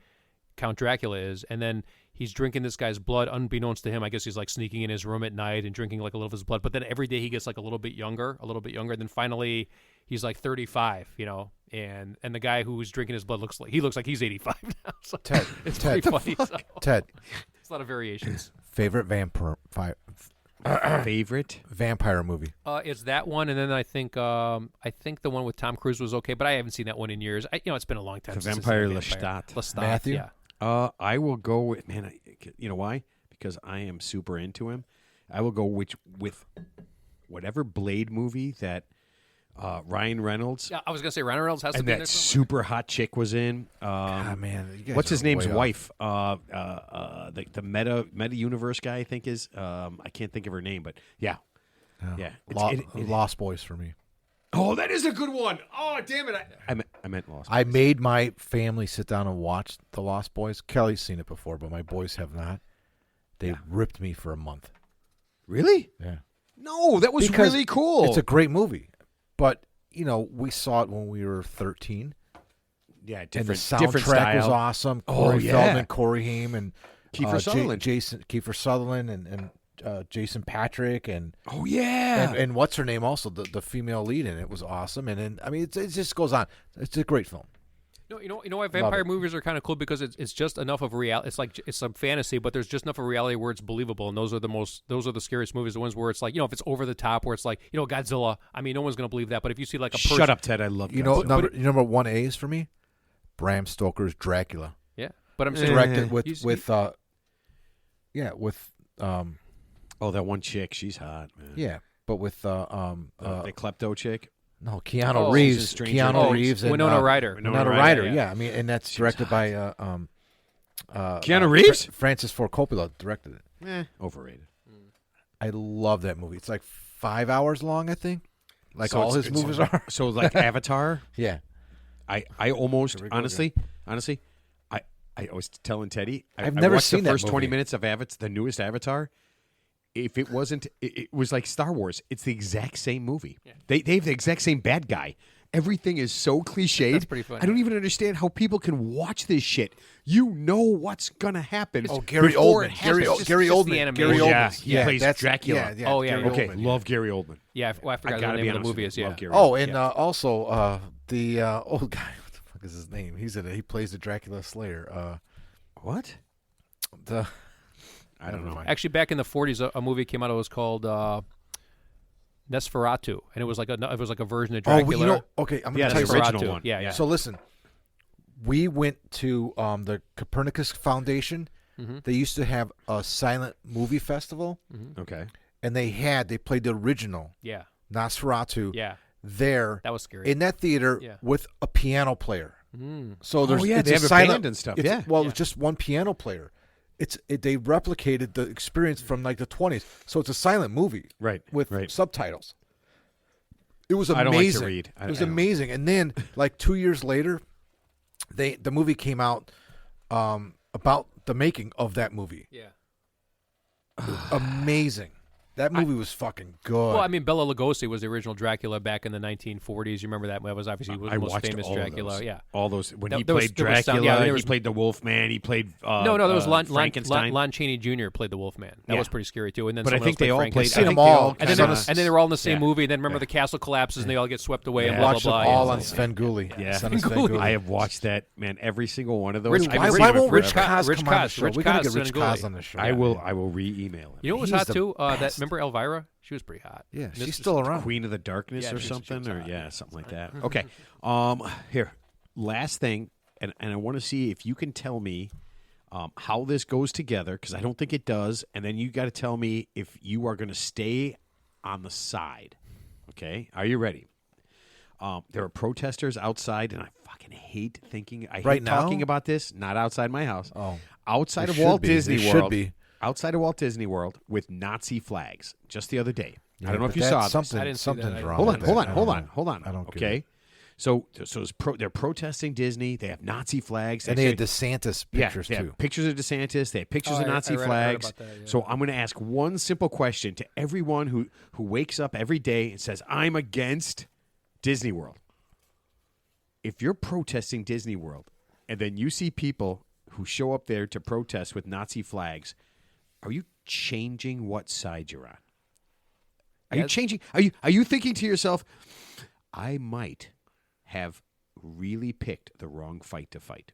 Count Dracula is, and then he's drinking this guy's blood unbeknownst to him. I guess he's like sneaking in his room at night and drinking like a little of his blood. But then every day he gets like a little bit younger. Then finally he's like 35, and the guy who's drinking his blood looks like he's 85 now. So Ted. it's Ted. pretty funny. So. Ted. It's a lot of variations. Favorite vampire movie? It's that one, and then I think the one with Tom Cruise was okay, but I haven't seen that one in years. It's been a long time. The since I've Vampire seen Lestat. Lestat, Matthew? yeah. I will go with you know why? Because I am super into him. I will go with whatever Blade movie that Ryan Reynolds. Yeah, I was gonna say Ryan Reynolds has to and be in that there somewhere. super hot chick was in. Man, you guys What's his are name's way off. wife? The Meta Universe guy, I think is. I can't think of her name, but yeah. Lost Boys for me. Oh, that is a good one. Oh, damn it! I meant Lost. I made my family sit down and watch The Lost Boys. Kelly's seen it before, but my boys have not. They ripped me for a month. Really? Yeah. No, that was Because really cool. It's a great movie, but we saw it when we were 13. Yeah, And the different soundtrack was style. awesome. Oh, Corey yeah. Feldman, Corey Haim, and Kiefer Sutherland. Kiefer Sutherland, and Jason Patrick, and Oh yeah. and what's her name also the female lead in it was awesome. And then I mean it just goes on. It's a great film. No, you know why vampire movies are kind of cool because it's just enough of reality. It's like it's some fantasy, but there's just enough of reality where it's believable, and those are the scariest movies. The ones where it's like if it's over the top, where it's like Godzilla. I mean, no one's gonna believe that. But if you see like a person, Shut up, Ted. I love Godzilla. Number 1A is for me, Bram Stoker's Dracula. yeah. But I'm saying Directed with that one chick, she's hot, man. yeah, but with The klepto chick. no Keanu Oh, Reeves, Stranger Keanu Things. Reeves, and Winona Ryder. Winona Ryder. Yeah, I mean, and that's directed by Keanu Reeves? Francis Ford Coppola directed it. Overrated. I love that movie. It's like 5 hours long, I think. Like So all it's- his movies are. So like Avatar. Yeah. I almost honestly, I was telling Teddy. I've I never watched seen the that first 20 movie. minutes of Avatar, the newest Avatar. If it wasn't, it was like Star Wars. It's the exact same movie. Yeah. They have the exact same bad guy. Everything is so cliched. That's pretty funny. I don't even understand how people can watch this shit. You know what's gonna happen. Oh, Gary before it Oldman. happens. Gary just Oldman. the animation. Gary Oh, Oldman. yeah, he plays that's Dracula. Yeah, Oh, yeah. Gary Okay, Oldman, love Gary Oldman. Yeah, I I forgot gotta the be name of honest the movie with is. you. Yeah. Love Gary Oh, Oldman. and also the old guy. What the fuck is his name? He plays the Dracula Slayer. What? I don't know. Actually, back in the 40s, a movie came out. It was called Nosferatu, and it was like a version of Dracula. Okay, I'm Yeah, going to the tell you. original Nosferatu. one. Yeah. So listen, we went to the Copernicus Foundation. Mm-hmm. They used to have a silent movie festival, Okay. and they played the original Yeah. Nosferatu Yeah. there That was scary. in that theater Yeah. with a piano player. Mm. So there's yeah, it's they a have a silent band and stuff, it's- yeah. Well, Yeah. it's just one piano player. They replicated the experience from like the 20s. So it's a silent movie, Right, with right. subtitles. It was amazing. I don't like to read. It was I don't. amazing. And then like 2 years later, the movie came out about the making of that movie. Yeah. Amazing. That movie was fucking good. Well, I mean, Bela Lugosi was the original Dracula back in the 1940s. You remember that? That was obviously I the most watched famous all Dracula. Of those. Yeah. All those when he There was- played there was Dracula, some- yeah, there he was- played the Wolfman, he played No, there was Frankenstein. Lon Chaney Jr. played the Wolfman. That Yeah. was pretty scary too. And then But I someone think else they all played played. I've I seen think them they all. all And then, kinda- and then they're all in the same Yeah. movie. And then remember Yeah. the castle collapses and they all get swept away and Yeah. blah, watched blah, them blah. all yeah. on Svengoolie. Yeah. Son of Svengoolie. I have watched that, man. Every single one of those. Rich- I've Why, seen why them won't Rich forever. Kaz Rich come on the Kaz, show? Rich We gotta Kaz, get Rich Svengoolie. Kaz on the show. I will re-email him. You know what was He's hot the too? That best. remember Elvira? She was pretty hot. Yeah, This she's is- still around. Queen of the Darkness Yeah, or she was something, or hot. something like that. Okay. Here, last thing, and I want to see if you can tell me how this goes together because I don't think it does, and then you got to tell me if you are going to stay on the side. Okay, are you ready? There are protesters outside, and I fucking hate thinking. I Right hate now? talking about this. Not outside my house. Oh. Outside They of should Walt be. Disney They World. should be. Outside of Walt Disney World with Nazi flags just the other day. I don't know but if you that's saw this. something. I didn't see Something's that. wrong. Hold on, with hold that. on, I hold don't on, know. hold on. I don't get Okay. it. So they're protesting Disney. They have Nazi flags. And they had Actually- DeSantis yeah, pictures they have too. pictures of DeSantis. They have pictures Oh, of I Nazi read flags. about that, yeah. So I'm going to ask one simple question to everyone who wakes up every day and says, "I'm against Disney World." If you're protesting Disney World, and then you see people who show up there to protest with Nazi flags, are you changing what side you're on? Are you Yes. changing? Are you thinking to yourself, I might have really picked the wrong fight to fight?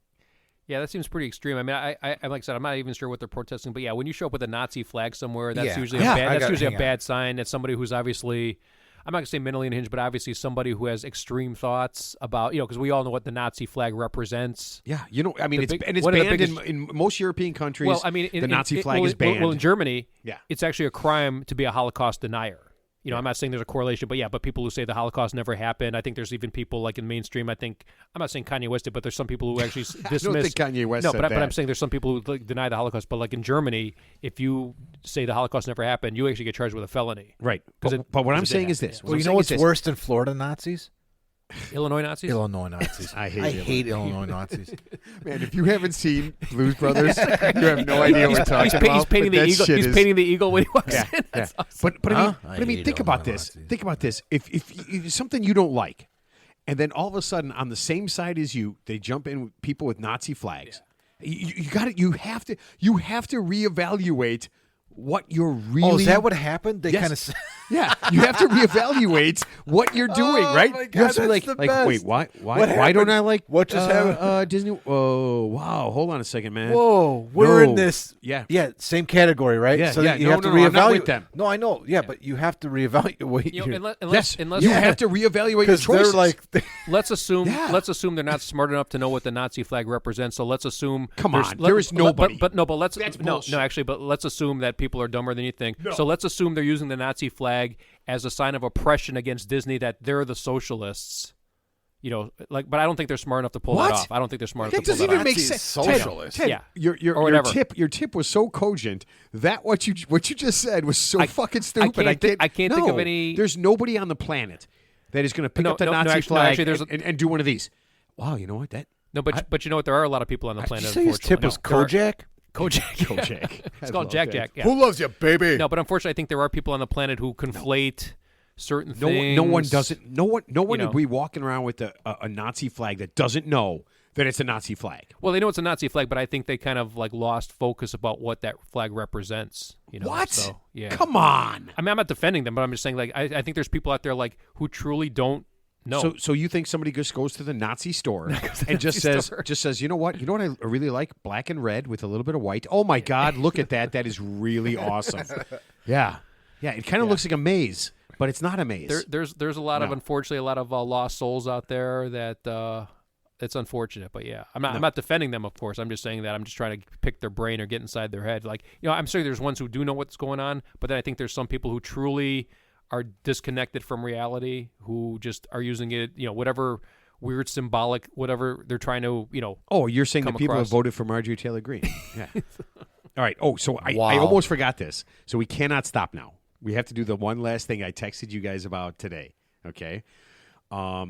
Yeah, that seems pretty extreme. I mean, I like I said, I'm not even sure what they're protesting, but yeah, when you show up with a Nazi flag somewhere, that's Yeah. usually Yeah, a bad. I That's gotta usually a hang bad sign. That's somebody who's obviously, I'm not gonna say mentally unhinged, but obviously somebody who has extreme thoughts about, because we all know what the Nazi flag represents. Yeah, I mean, The it's big- one of the banned biggest- in most European countries. Well, I mean, the Nazi flag is banned. Well, in Germany, Yeah. it's actually a crime to be a Holocaust denier. I'm not saying there's a correlation, but people who say the Holocaust never happened. I think there's even people like in mainstream. I'm not saying Kanye West did, but there's some people who actually dismiss. I don't think Kanye West said but that. I'm saying there's some people who deny the Holocaust. But like in Germany, if you say the Holocaust never happened, you actually get charged with a felony. Right. But what I'm saying is this. Well, you know what's worse than Florida Nazis? Illinois Nazis? Illinois Nazis. I hate Illinois Nazis. Man, if you haven't seen Blues Brothers, you have no idea what we're talking about. He's painting the eagle. He's painting the eagle when he walks in. Yeah. Awesome. But I mean, think about this. Nazis. Think about this. If something you don't like, and then all of a sudden on the same side as you, they jump in with people with Nazi flags. Yeah. You have to reevaluate what you're really. Oh, is that what happened? They kind of. Yeah, you have to reevaluate what you're doing, right? My God, you have to be best. Wait, why don't I like what just happened? Disney? Oh, wow, hold on a second, man. Whoa, we're in this. Yeah, same category, right? Yeah, so yeah. you have to reevaluate I'm not with them. No, I know. Yeah, but you have to reevaluate. Unless you have to reevaluate your choices. Let's assume they're not smart enough to know what the Nazi flag represents. So let's assume. Come on, there is nobody. But let's assume that people are dumber than you think. No. So let's assume they're using the Nazi flag as a sign of oppression against Disney, that they're the socialists. But I don't think they're smart enough to pull that off. I don't think they're smart enough to pull that off. That doesn't even make sense. Socialist. Ted, your tip was so cogent that what you just said was so fucking stupid. I can't think of any. There's nobody on the planet that is going to pick up the Nazi flag and do one of these. Wow, you know what? But you know what? There are a lot of people on the planet. Did you say his tip was Kojak? Kojak. It's called Jack. Yeah. Who loves you, baby? No, but unfortunately, I think there are people on the planet who conflate certain things. No one doesn't. No one would be walking around with a Nazi flag that doesn't know that it's a Nazi flag. Well, they know it's a Nazi flag, but I think they kind of lost focus about what that flag represents. What? So, yeah. Come on. I mean, I'm not defending them, but I'm just saying I think there's people out there who truly don't. No. So you think somebody just goes to the Nazi store and just says, you know what I really like? Black and red with a little bit of white. Oh my God, look at that. That is really awesome. Yeah. Yeah. It kind of looks like a maze, but it's not a maze. There's a lot of, unfortunately, a lot of lost souls out there that it's unfortunate. But yeah, I'm not defending them, of course. I'm just saying that I'm just trying to pick their brain or get inside their head. I'm sure there's ones who do know what's going on, but then I think there's some people who truly are disconnected from reality, who just are using it, whatever weird symbolic, whatever they're trying to, Oh, you're saying the people have voted for Marjorie Taylor Greene. Yeah. All right. Oh, so I almost forgot this. So we cannot stop now. We have to do the one last thing I texted you guys about today. Okay. I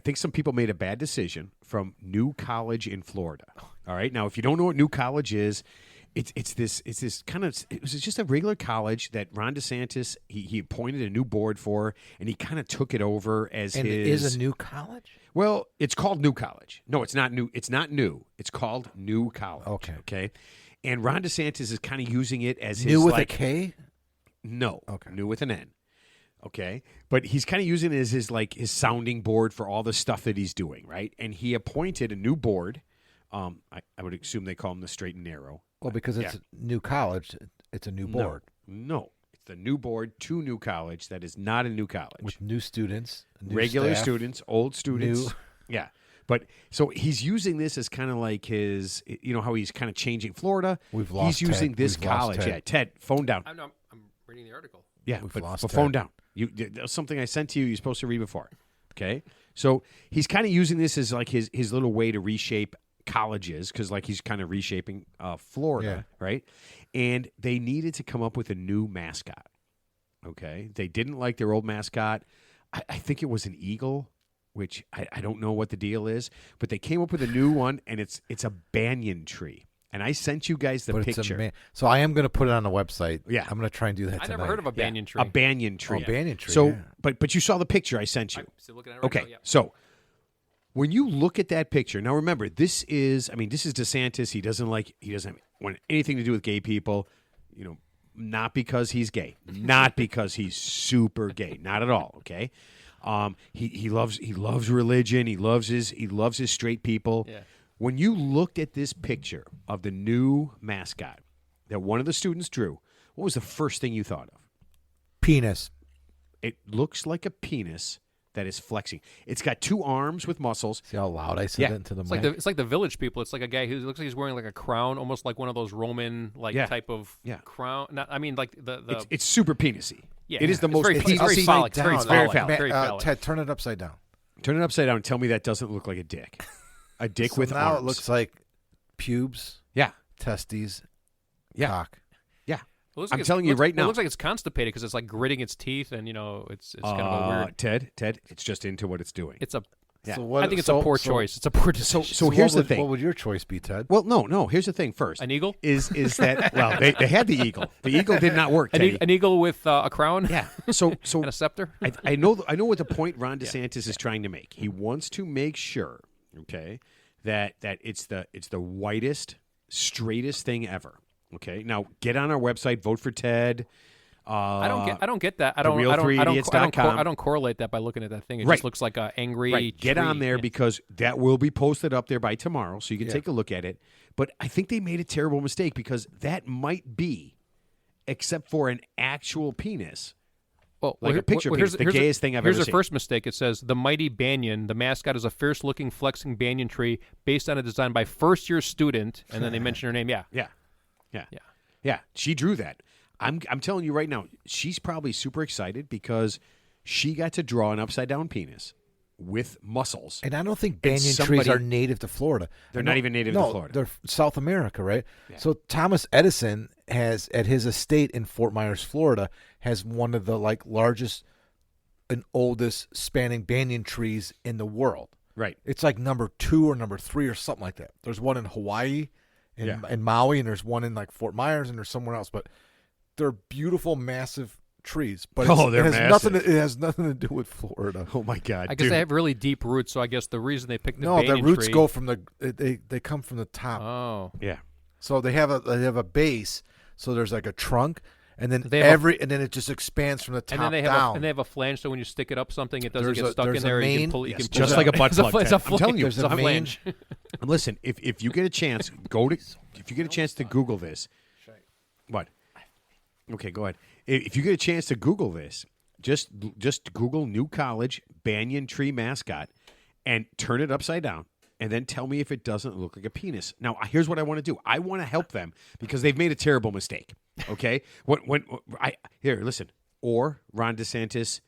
think some people made a bad decision from New College in Florida. All right. Now, if you don't know what New College is, it was just a regular college that Ron DeSantis he appointed a new board for, and he kind of took it over as his. And it is a new college? Well, it's called New College. No, it's not new. It's not new. It's called New College. Okay. And Ron DeSantis is kind of using it as his new with a K? No. Okay. New with an N. Okay. But he's kind of using it as his sounding board for all the stuff that he's doing, right? And he appointed a new board. I would assume they call them the Straight and Narrow. Well, because it's a new college, it's a new board. No. It's the new board to New College that is not a new college. With new students, regular staff, students, old students. Yeah. But so he's using this as kind of like his, how he's kind of changing Florida. He's using this college. Yeah, Ted, phone down. I'm reading the article. Yeah, but phone down. That's something I sent to you. You're supposed to read before. Okay? So he's kind of using this as like his little way to reshape colleges, because he's kind of reshaping Florida, right? And they needed to come up with a new mascot. Okay, they didn't like their old mascot. I think it was an eagle, which I don't know what the deal is, but they came up with a new one, and it's a banyan tree. And I sent you guys the picture. So I am going to put it on the website. Yeah, I'm going to try and do that. I never heard of a banyan tree. A banyan tree. Oh, banyan tree. So, but you saw the picture I sent you. I'm still looking at it right now, yeah. So when you look at that picture, now remember, this is DeSantis. He doesn't want anything to do with gay people, not because he's gay, not because he's super gay, not at all. Okay, he loves religion. He loves his straight people. Yeah. When you looked at this picture of the new mascot that one of the students drew, what was the first thing you thought of? Penis. It looks like a penis that is flexing. It's got two arms with muscles. See how loud I said that into the mic? It's like the Village People. It's like a guy who looks like he's wearing like a crown, almost like one of those Roman type of crown. I mean, like the It's super penisy. Yeah, it is the most very phallic. It's very phallic. Ted, turn it upside down. Turn it upside down and tell me that doesn't look like a dick. A dick So with now arms. it looks like pubes, yeah, testes, yeah, cock. yeah. Like I'm telling you right now. It looks like it's constipated because it's like gritting its teeth, and it's kind of a weird. Ted, it's just into what it's doing. It's a. Yeah. So I think it's a poor choice. It's a poor decision. So here's the thing. What would your choice be, Ted? Well, no. Here's the thing. First, an eagle is that well they had the eagle. The eagle did not work. An eagle with a crown. Yeah. So and a scepter. I know what the point Ron DeSantis is trying to make. He wants to make sure, okay, that it's the whitest, straightest thing ever. Okay. Now get on our website, vote for Ted. I don't get that. I don't correlate that by looking at that thing. It just looks like an angry tree. Get on there because that will be posted up there by tomorrow, so you can take a look at it. But I think they made a terrible mistake because that might be, except for an actual penis, a picture penis, the gayest thing I've ever seen. Here's the first mistake. It says, the mighty banyan, the mascot is a fierce-looking, flexing banyan tree based on a design by first-year student, and then they mention her name. Yeah. She drew that. I'm telling you right now, she's probably super excited because she got to draw an upside-down penis with muscles. And I don't think banyan trees are native to Florida. They're not even native to Florida. They're South America, right? Yeah. So Thomas Edison has, at his estate in Fort Myers, Florida, has one of the largest and oldest spanning banyan trees in the world. Right. It's like number 2 or number 3 or something like that. There's one in Hawaii, in Maui, and there's one in Fort Myers, and there's somewhere else, but they're beautiful, massive trees, but they're massive. It has nothing to do with Florida. Oh my God! I guess they have really deep roots, so I guess the reason they picked the banyan tree. Roots go from they come from the top. Oh, yeah. So they have a base. So there's like a trunk, and then and then it just expands from the top down. And they have a flange, so when you stick it up something, it doesn't get stuck in there. You can pull. You can just like a butt plug. I'm telling you, there's a flange. And listen, if you get a chance, if you get a chance to Google this, what? Okay, go ahead. If you get a chance to Google this, just Google New College Banyan Tree Mascot and turn it upside down, and then tell me if it doesn't look like a penis. Now, here's what I want to do. I want to help them because they've made a terrible mistake. Okay, listen. Or Ron DeSantis,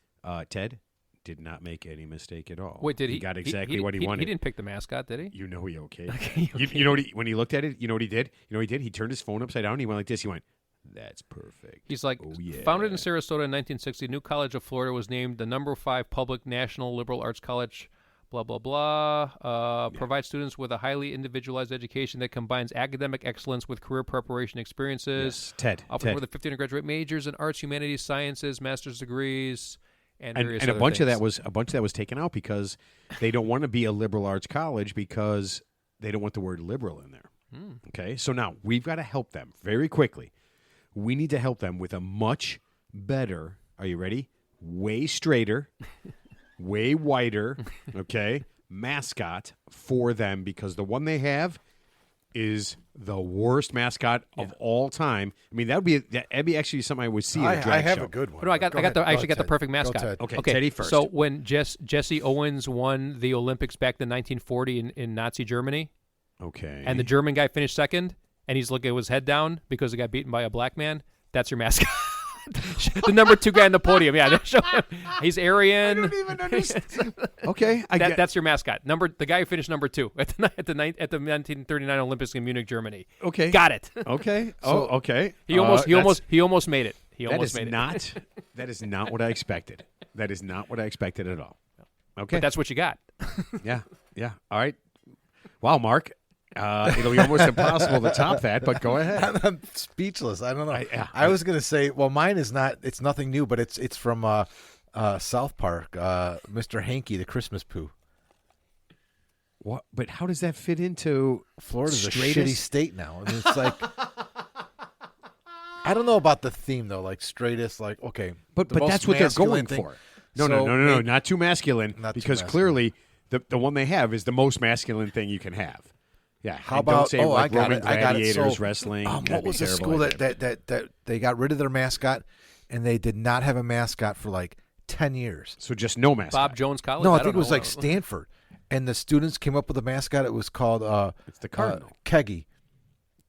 Ted did not make any mistake at all. Wait, did he got exactly what he wanted? He didn't pick the mascot, did he? You know he okayed. You know what when he looked at it, you know what he did? He turned his phone upside down. And he went like this. He went, "That's perfect." He's like, founded in Sarasota in 1960, New College of Florida was named the number 5 public national liberal arts college, blah, blah, blah. Provides students with a highly individualized education that combines academic excellence with career preparation experiences. Yes. Ted. Offers more than 50 undergraduate majors in arts, humanities, sciences, master's degrees, and various a other bunch things. of that was taken out because they don't want to be a liberal arts college because they don't want the word liberal in there. Okay? So now we've got to help them very quickly. We need to help them with a much better, are you ready? Way straighter, way wider, okay, mascot for them because the one they have is the worst mascot of all time. I mean, that'd be actually something I would see at a drag show. I have show. a good one. No, I got the perfect mascot. Okay, Teddy first. So when Jesse Owens won the Olympics back in 1940 in Nazi Germany, okay, and the German guy finished second, and he's looking with his head down because he got beaten by a black man, that's your mascot. The number 2 guy on the podium. Yeah, show him. He's Aryan. I don't even understand. Okay, that's your mascot. The guy who finished number 2 at the 1939 Olympics in Munich, Germany. Okay, got it. Okay. Okay. He almost made it. That is not what I expected. That is not what I expected at all. Okay, but that's what you got. Yeah. All right. Wow, Mark. It'll be almost impossible to top that, but go ahead. I'm speechless. I don't know. I was going to say, well, mine is not. It's nothing new, but it's from South Park. Mr. Hanky, the Christmas poo. What? But how does that fit into Florida's a shitty state now? I mean, it's like I don't know about the theme though. Like straightest, like okay, but that's what they're going for. No, not too masculine. Because clearly the one they have is the most masculine thing you can have. Yeah. How about Roman gladiators wrestling? What was the school that they got rid of their mascot and they did not have a mascot for like 10 years? So just no mascot. Bob Jones College? No, I think it was like Stanford. And the students came up with a mascot. It was called it's the Cardinal. Keggy.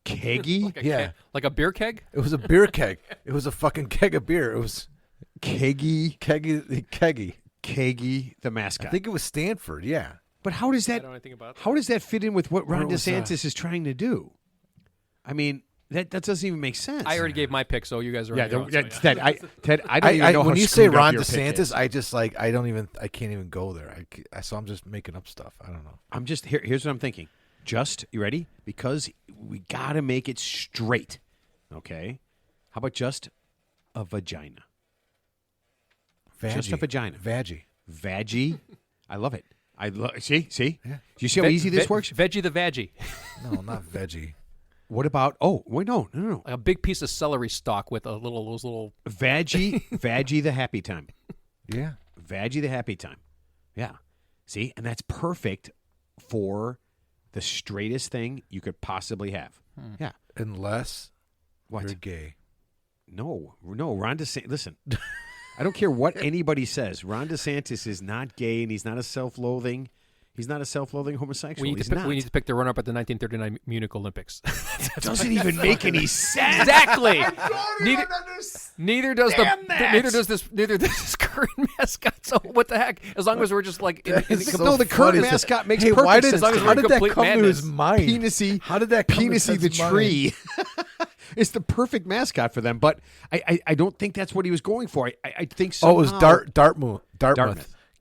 Keggy? Like a beer keg? It was a beer keg. It was a fucking keg of beer. It was Keggy the mascot. I think it was Stanford. Yeah. But how does that? I don't know anything about that. How does that fit in with what Ron Where was DeSantis is trying to do? I mean, that doesn't even make sense. I already gave my pick, so you guys are Yeah, already out, so Ted, I don't even know when how you say screwed up Ron your pick DeSantis, is. I just I can't even go there. So I'm just making up stuff. I don't know. I'm just here's what I'm thinking. Just you ready? Because we got to make it straight. Okay. How about just a vagina? Just a vagina. Vaggie. I love it. See. Yeah. Do you see how easy this works? Veggie the vaggie. No, not veggie. What about? Oh wait, no. Like a big piece of celery stalk with those little. Vaggie the happy time. Yeah. Vaggie the happy time. Yeah. See, and that's perfect for the straightest thing you could possibly have. Yeah. Unless What? you're gay. No. Ron DeSantis. Listen, I don't care what anybody says. Ron DeSantis is not gay, and he's not a self-loathing. He's not a self-loathing homosexual. We need to pick the runner-up at the 1939 Munich Olympics. It doesn't even make any sense. Exactly. Neither does this current mascot. So what the heck? As long as we're just like in The current mascot makes perfect why sense. how did that complete come to his madness. mind? Penisy. How did that come to Penisy his the mind? tree. It's the perfect mascot for them, but I don't think that's what he was going for. I think so. Oh, it was Dartmouth.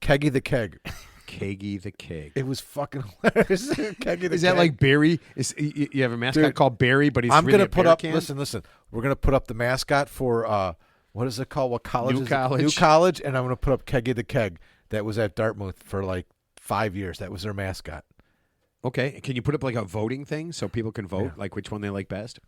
Keggy the Keg. Keggy the Keg. It was fucking hilarious. Keggy the Is that Keg. like Barry? You have a mascot Dude, called Barry, but he's I'm really gonna a put bear up. can? Listen. We're gonna put up the mascot for what is it called? What college? New is College. It? New College, and I'm gonna put up Keggy the Keg. That was at Dartmouth for like 5 years. That was their mascot. Okay, can you put up like a voting thing so people can vote, like which one they like best?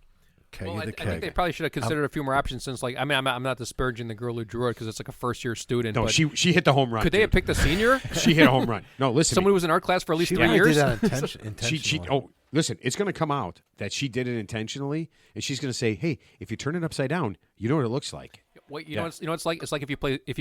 Keggy Well, I the Keg. think they probably should have considered a few more options since, like, I mean, I'm not disparaging the girl who drew it because it's like a first-year student. No, but she hit the home run. could they have picked a senior? She hit a home run. No, listen. Someone who was in art class for at least She 3 probably years? did that intentionally. Listen, it's going to come out that she did it intentionally, and she's going to say, "Hey, if you turn it upside down, you know what it looks like." Wait, you know it's like? It's like if you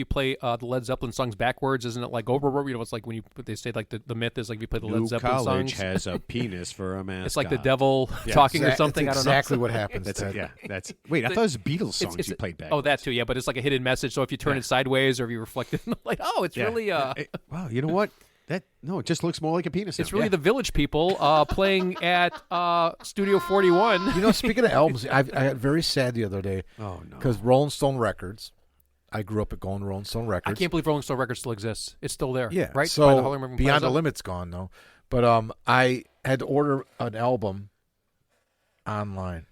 play the Led Zeppelin songs backwards, isn't it like over? You know, it's like when they say like the myth is like if you play the Led Zeppelin College songs. has a penis for a mascot. It's like the devil talking or something. That's I don't know. exactly what happens. That's. Wait, I thought it was Beatles songs you played back. Oh, that too, yeah. But it's like a hidden message. So if you turn it sideways or if you reflect it, like, oh, it's really Wow, you know what? It just looks more like a penis. It's really the Village People playing at Studio 41. You know, speaking of albums, I got very sad the other day. Oh no! Because Rolling Stone Records. I grew up at going to Rolling Stone Records. I can't believe Rolling Stone Records still exists. It's still there. Yeah, right. So By the Harlem River Beyond Plaza. the Limit's gone though. But I had to order an album online.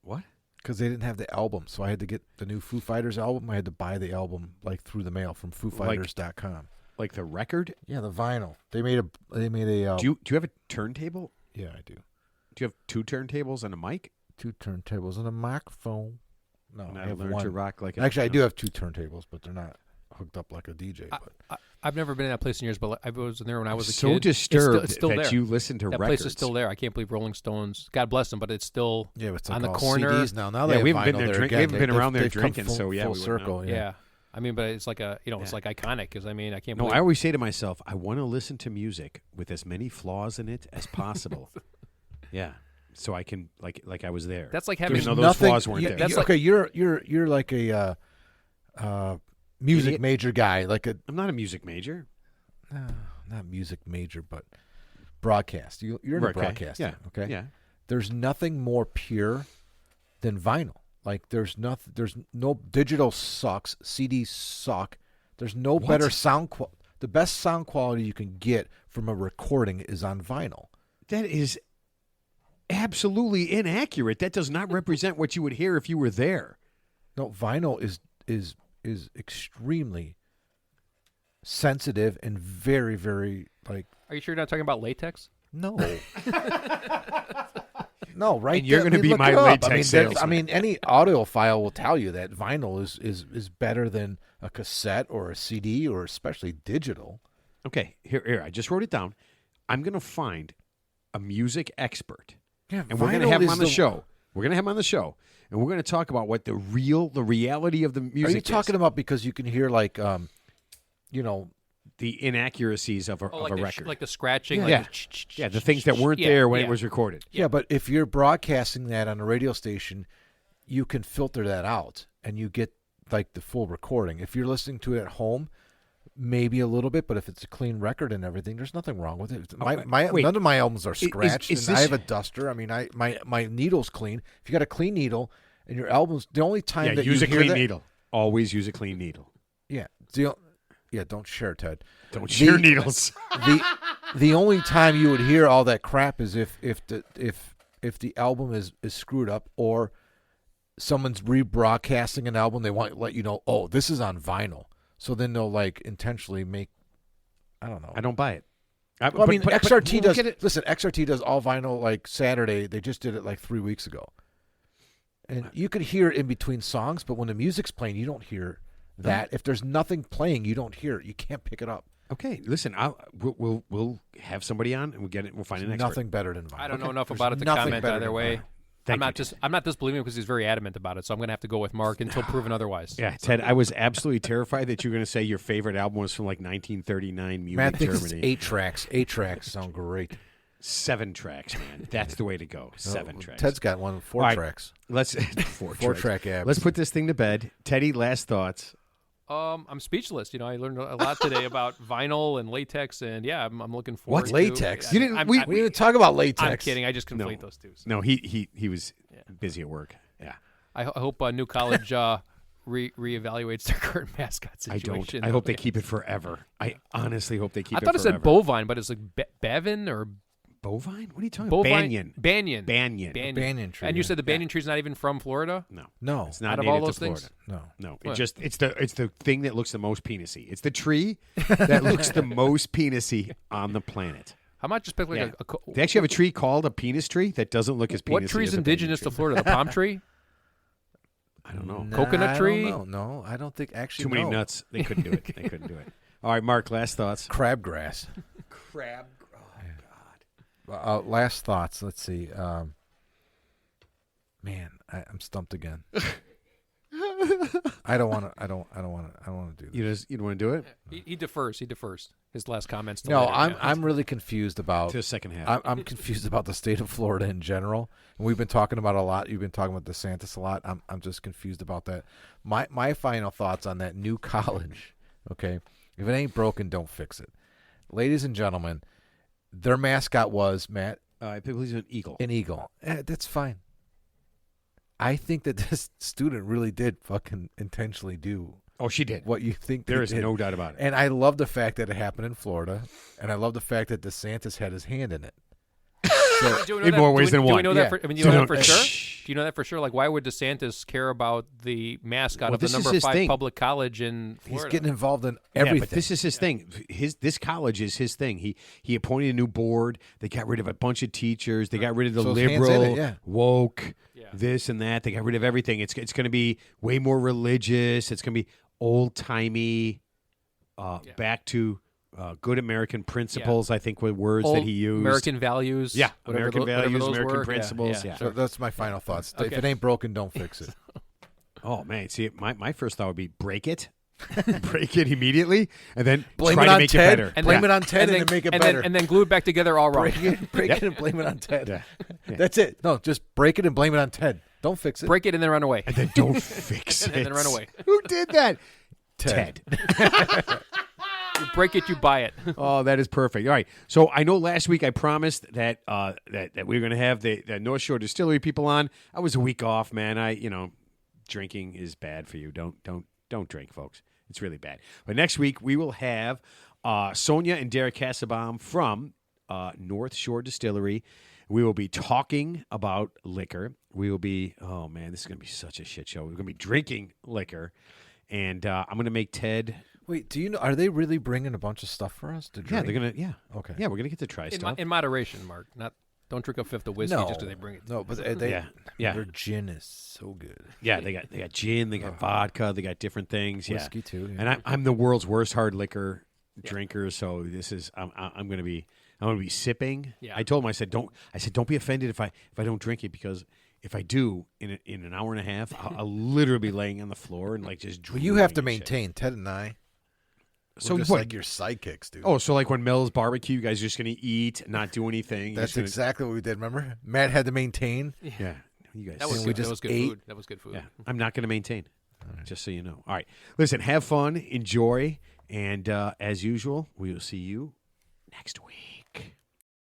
What? Because they didn't have the album, so I had to get the new Foo Fighters album. I had to buy the album like through the mail from FooFighters.com. Like the record? Yeah, the vinyl. They made a. Do you have a turntable? Yeah, I do. Do you have 2 turntables and a mic? 2 turntables and a microphone. No, And I have learned one. to rock like. Actually, I do have 2 turntables, but they're not hooked up like a DJ. But I've never been in that place in years, but I was in there when I was a so kid. disturbed it's still that there. you listen to that records. place is still there. I can't believe Rolling Stones. God bless them, but it's still yeah, it's on like the all corner. CDs now. Now Yeah, they we have haven't been vinyl there there we again. haven't been around there they've come drinking, full, so yeah, full we wouldn't circle. know. Yeah. I mean, but it's like it's like iconic. Because I mean, I can't. No, believe I always say to myself, I want to listen to music with as many flaws in it as possible. Yeah, so I can like I was there. That's like having even though those flaws weren't there. That's like- okay, you're like a music Idiot. major guy, like a I'm not a music major. not music major, but broadcast. You're in Right, okay. broadcasting. Yeah. Okay. Yeah. There's nothing more pure than vinyl. Like there's no digital sucks. CDs suck. There's no better sound. The best sound quality you can get from a recording is on vinyl. That is absolutely inaccurate. That does not represent what you would hear if you were there. No, vinyl is extremely sensitive and very, very like. Are you sure you're not talking about latex? No. No, right. And you're there- gonna be look my it up. latex salesman. I mean, any audiophile will tell you that vinyl is better than a cassette or a CD or especially digital. Okay, here. I just wrote it down. I'm going to find a music expert, Yeah, and we're going to have him on the show. We're going to have him on the show, and we're going to talk about what the reality of the music Are you is. talking about because you can hear like, The inaccuracies of a record. like the scratching. Yeah. Like The things that weren't there when it was recorded. Yeah, but if you're broadcasting that on a radio station, you can filter that out, and you get like the full recording. If you're listening to it at home, maybe a little bit, but if it's a clean record and everything, there's nothing wrong with it. None of my albums are scratched. Is and I have a duster. I mean, my needle's clean. If you got a clean needle and your album's, the only time that use you a hear clean that, needle. Always use a clean needle. Yeah. Don't share, Ted. Don't share needles. The only time you would hear all that crap is if the album is screwed up, or someone's rebroadcasting an album. They want to let you know, oh, this is on vinyl. So then they'll like intentionally make. I don't know. I don't buy it. XRT does. Listen, XRT does all vinyl like Saturday. They just did it like 3 weeks ago, and you could hear it in between songs. But when the music's playing, you don't hear that. If there's nothing playing, you don't hear it. You can't pick it up. Okay, listen. We'll have somebody on and we'll get it. We'll find an expert. Nothing better than vinyl. I don't know enough about it to comment either way. I'm not disbelieving because he's very adamant about it, so I'm going to have to go with Mark until proven otherwise. Yeah, Ted, I was absolutely terrified that you were going to say your favorite album was from like 1939 Munich, Matt thinks Germany. It's 8 tracks. 8 tracks sound great. 7 tracks, man. That's the way to go. 7 tracks. Ted's got 4 tracks. Let's 4 track abs. Let's put this thing to bed. Teddy, last thoughts. I'm speechless. I learned a lot today about vinyl and latex, and yeah, I'm looking forward. What to latex? You didn't. We didn't talk about latex. I'm kidding. I just conflate those two. So. No, he was busy at work. Yeah. I hope New College reevaluates their current mascot situation. I hope they keep it forever. I honestly hope they keep it forever. I thought it said bovine, but it's like Bavin or bovine. What are you talking about? Banyan tree. And you said the banyan tree's not even from Florida? No, it's not out of native all those to Florida. Things? No. It's the thing that looks the most penisy. It's the tree that looks the most penisy on the planet. How about just pick like They actually have a tree called a penis tree that doesn't look as penisy. What tree is indigenous to Florida? The palm tree? I don't know. Coconut tree? No, I don't think actually. Too many nuts. They couldn't do it. All right, Mark. Last thoughts. Crabgrass. Last thoughts. Let's see. Man, I'm stumped again. I don't want to do this. You don't want to do it? He defers. His last comments. No, I'm really confused about to the second half. I'm confused about the state of Florida in general. And we've been talking about a lot. You've been talking about DeSantis a lot. I'm just confused about that. My final thoughts on that new college. Okay, if it ain't broken, don't fix it. Ladies and gentlemen, their mascot was Matt. I believe he's an eagle. An eagle. That's fine. I think that this student really did fucking intentionally do. Oh, she did. What you think there is no doubt about it. And I love the fact that it happened in Florida, and I love the fact that DeSantis had his hand in it. So, in more ways than one. Do we know that? Do you know that for sure? Do you know that for sure? Like, why would DeSantis care about the mascot of the number 5 public college in Florida? He's getting involved in everything. Yeah, but this is his thing. This college is his thing. He appointed a new board. They got rid of a bunch of teachers. They got rid of the liberal, woke, this and that. They got rid of everything. It's going to be way more religious. It's going to be old-timey, back to good American principles, I think were words that he used. American values. Yeah, American values, American principles. Yeah. So that's my final thoughts. Okay. If it ain't broken, don't fix it. Oh, man. See, my first thought would be break it. Break it immediately, and then blame try it to on make Ted. it better. And blame it on Ted and then make it better. And then glue it back together all wrong. Break it and blame it on Ted. Yeah. That's it. No, just break it and blame it on Ted. Don't fix it. Break it and then run away. And then don't fix it. And then run away. Who did that? Ted. You break it, you buy it. Oh, that is perfect. All right. So I know last week I promised that that we were going to have the North Shore Distillery people on. I was a week off, man. Drinking is bad for you. Don't drink, folks. It's really bad. But next week we will have Sonia and Derek Kassabaum from North Shore Distillery. We will be talking about liquor. We will be, oh man, this is going to be such a shit show. We're going to be drinking liquor, and I'm going to make Ted. Wait, do you know? Are they really bringing a bunch of stuff for us to drink? Yeah, they're going to. Yeah, okay. Yeah, we're going to get to try stuff in moderation, Mark. Don't drink a fifth of whiskey just because they bring it. No, but their gin is so good. Yeah, they got gin, they got vodka, they got different things. Whiskey too. Yeah. And I'm the world's worst hard liquor drinker, so this is I'm going to be sipping. Yeah. I told him I said don't be offended if I don't drink it, because if I do in an hour and a half, I'll literally be laying on the floor and like just. Well, you have to maintain Ted and I. We're just like your sidekicks, dude. Oh, so like when Mel's barbecue, you guys are just going to eat, not do anything. That's exactly what we did. Remember, Matt had to maintain. Yeah, you guys. That was good food. Yeah, I'm not going to maintain. Just so you know. All right. Listen, have fun, enjoy, and as usual, we will see you next week.